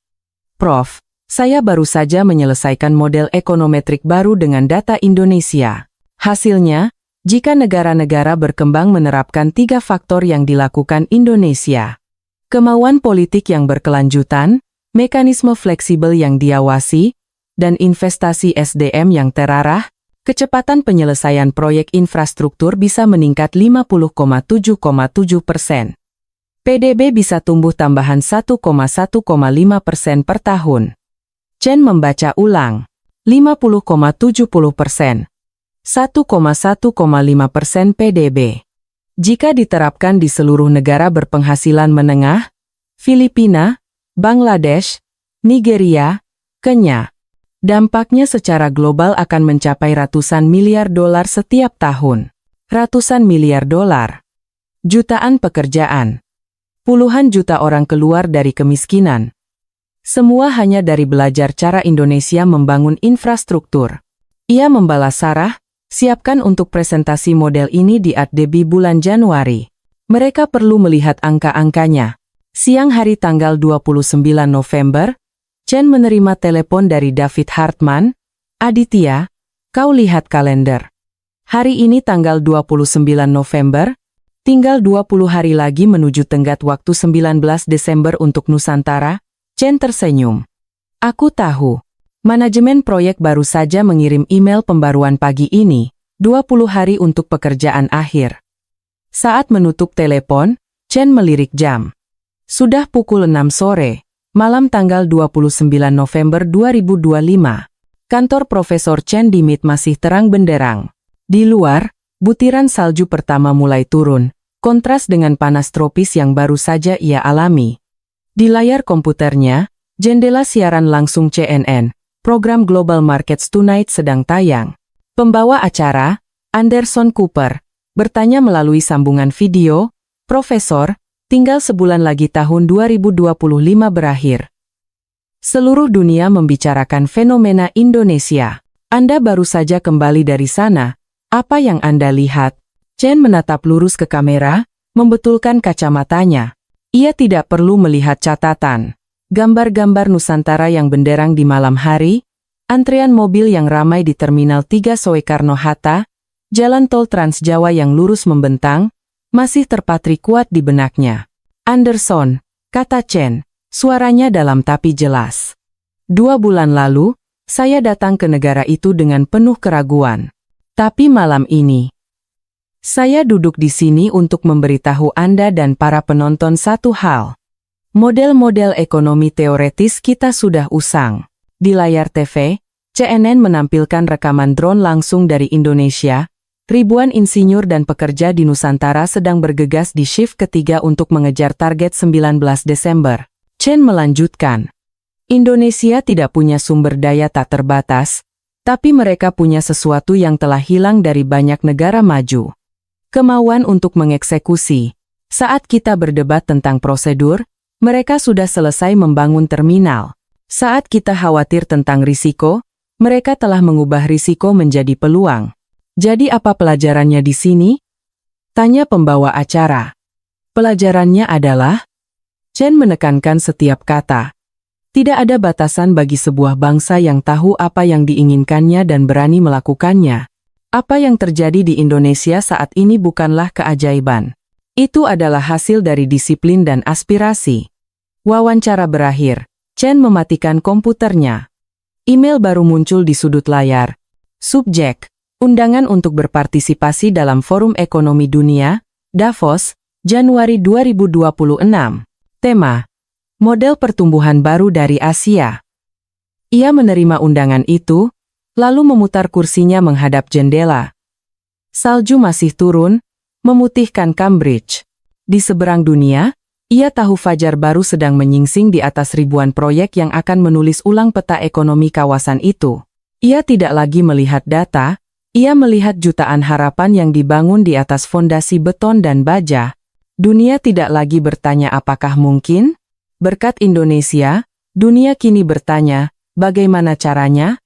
Prof, saya baru saja menyelesaikan model ekonometrik baru dengan data Indonesia. Hasilnya, jika negara-negara berkembang menerapkan 3 faktor yang dilakukan Indonesia. Kemauan politik yang berkelanjutan, mekanisme fleksibel yang diawasi, dan investasi SDM yang terarah, kecepatan penyelesaian proyek infrastruktur bisa meningkat 50,7,7%. PDB bisa tumbuh tambahan 1,1,5% per tahun. Chen membaca ulang. 50,70%. 1,1,5% PDB. Jika diterapkan di seluruh negara berpenghasilan menengah, Filipina, Bangladesh, Nigeria, Kenya, dampaknya secara global akan mencapai ratusan miliar dolar setiap tahun. Ratusan miliar dolar. Jutaan pekerjaan. Puluhan juta orang keluar dari kemiskinan. Semua hanya dari belajar cara Indonesia membangun infrastruktur. Ia membalas Sarah, siapkan untuk presentasi model ini di ADB bulan Januari. Mereka perlu melihat angka-angkanya. Siang hari tanggal 29 November, Chen menerima telepon dari David Hartman. Aditya, kau lihat kalender. Hari ini tanggal 29 November, tinggal 20 hari lagi menuju tenggat waktu 19 Desember untuk Nusantara. Chen tersenyum. Aku tahu. Manajemen proyek baru saja mengirim email pembaruan pagi ini, 20 hari untuk pekerjaan akhir. Saat menutup telepon, Chen melirik jam. Sudah pukul 6 sore, malam tanggal 29 November 2025. Kantor Profesor Chen di MIT masih terang benderang. Di luar, butiran salju pertama mulai turun, kontras dengan panas tropis yang baru saja ia alami. Di layar komputernya, jendela siaran langsung CNN, program Global Markets Tonight sedang tayang. Pembawa acara, Anderson Cooper, bertanya melalui sambungan video, Profesor, tinggal sebulan lagi tahun 2025 berakhir. Seluruh dunia membicarakan fenomena Indonesia. Anda baru saja kembali dari sana. Apa yang Anda lihat? Chen menatap lurus ke kamera, membetulkan kacamatanya. Ia tidak perlu melihat catatan. Gambar-gambar Nusantara yang benderang di malam hari, antrean mobil yang ramai di Terminal 3 Soekarno-Hatta, jalan tol Trans Jawa yang lurus membentang, masih terpatri kuat di benaknya. Anderson, kata Chen, suaranya dalam tapi jelas. 2 bulan lalu, saya datang ke negara itu dengan penuh keraguan. Tapi malam ini, saya duduk di sini untuk memberitahu Anda dan para penonton satu hal. Model-model ekonomi teoretis kita sudah usang. Di layar TV, CNN menampilkan rekaman drone langsung dari Indonesia. Ribuan insinyur dan pekerja di Nusantara sedang bergegas di shift ketiga untuk mengejar target 19 Desember. Chen melanjutkan. Indonesia tidak punya sumber daya tak terbatas, tapi mereka punya sesuatu yang telah hilang dari banyak negara maju. Kemauan untuk mengeksekusi. Saat kita berdebat tentang prosedur, mereka sudah selesai membangun terminal. Saat kita khawatir tentang risiko, mereka telah mengubah risiko menjadi peluang. Jadi apa pelajarannya di sini? Tanya pembawa acara. Pelajarannya adalah, Chen menekankan setiap kata. Tidak ada batasan bagi sebuah bangsa yang tahu apa yang diinginkannya dan berani melakukannya. Apa yang terjadi di Indonesia saat ini bukanlah keajaiban. Itu adalah hasil dari disiplin dan aspirasi. Wawancara berakhir. Chen mematikan komputernya. Email baru muncul di sudut layar. Subjek, undangan untuk berpartisipasi dalam Forum Ekonomi Dunia, Davos, Januari 2026. Tema, model pertumbuhan baru dari Asia. Ia menerima undangan itu, lalu memutar kursinya menghadap jendela. Salju masih turun, memutihkan Cambridge. Di seberang dunia, ia tahu fajar baru sedang menyingsing di atas ribuan proyek yang akan menulis ulang peta ekonomi kawasan itu. Ia tidak lagi melihat data, ia melihat jutaan harapan yang dibangun di atas fondasi beton dan baja. Dunia tidak lagi bertanya apakah mungkin? Berkat Indonesia, dunia kini bertanya, bagaimana caranya?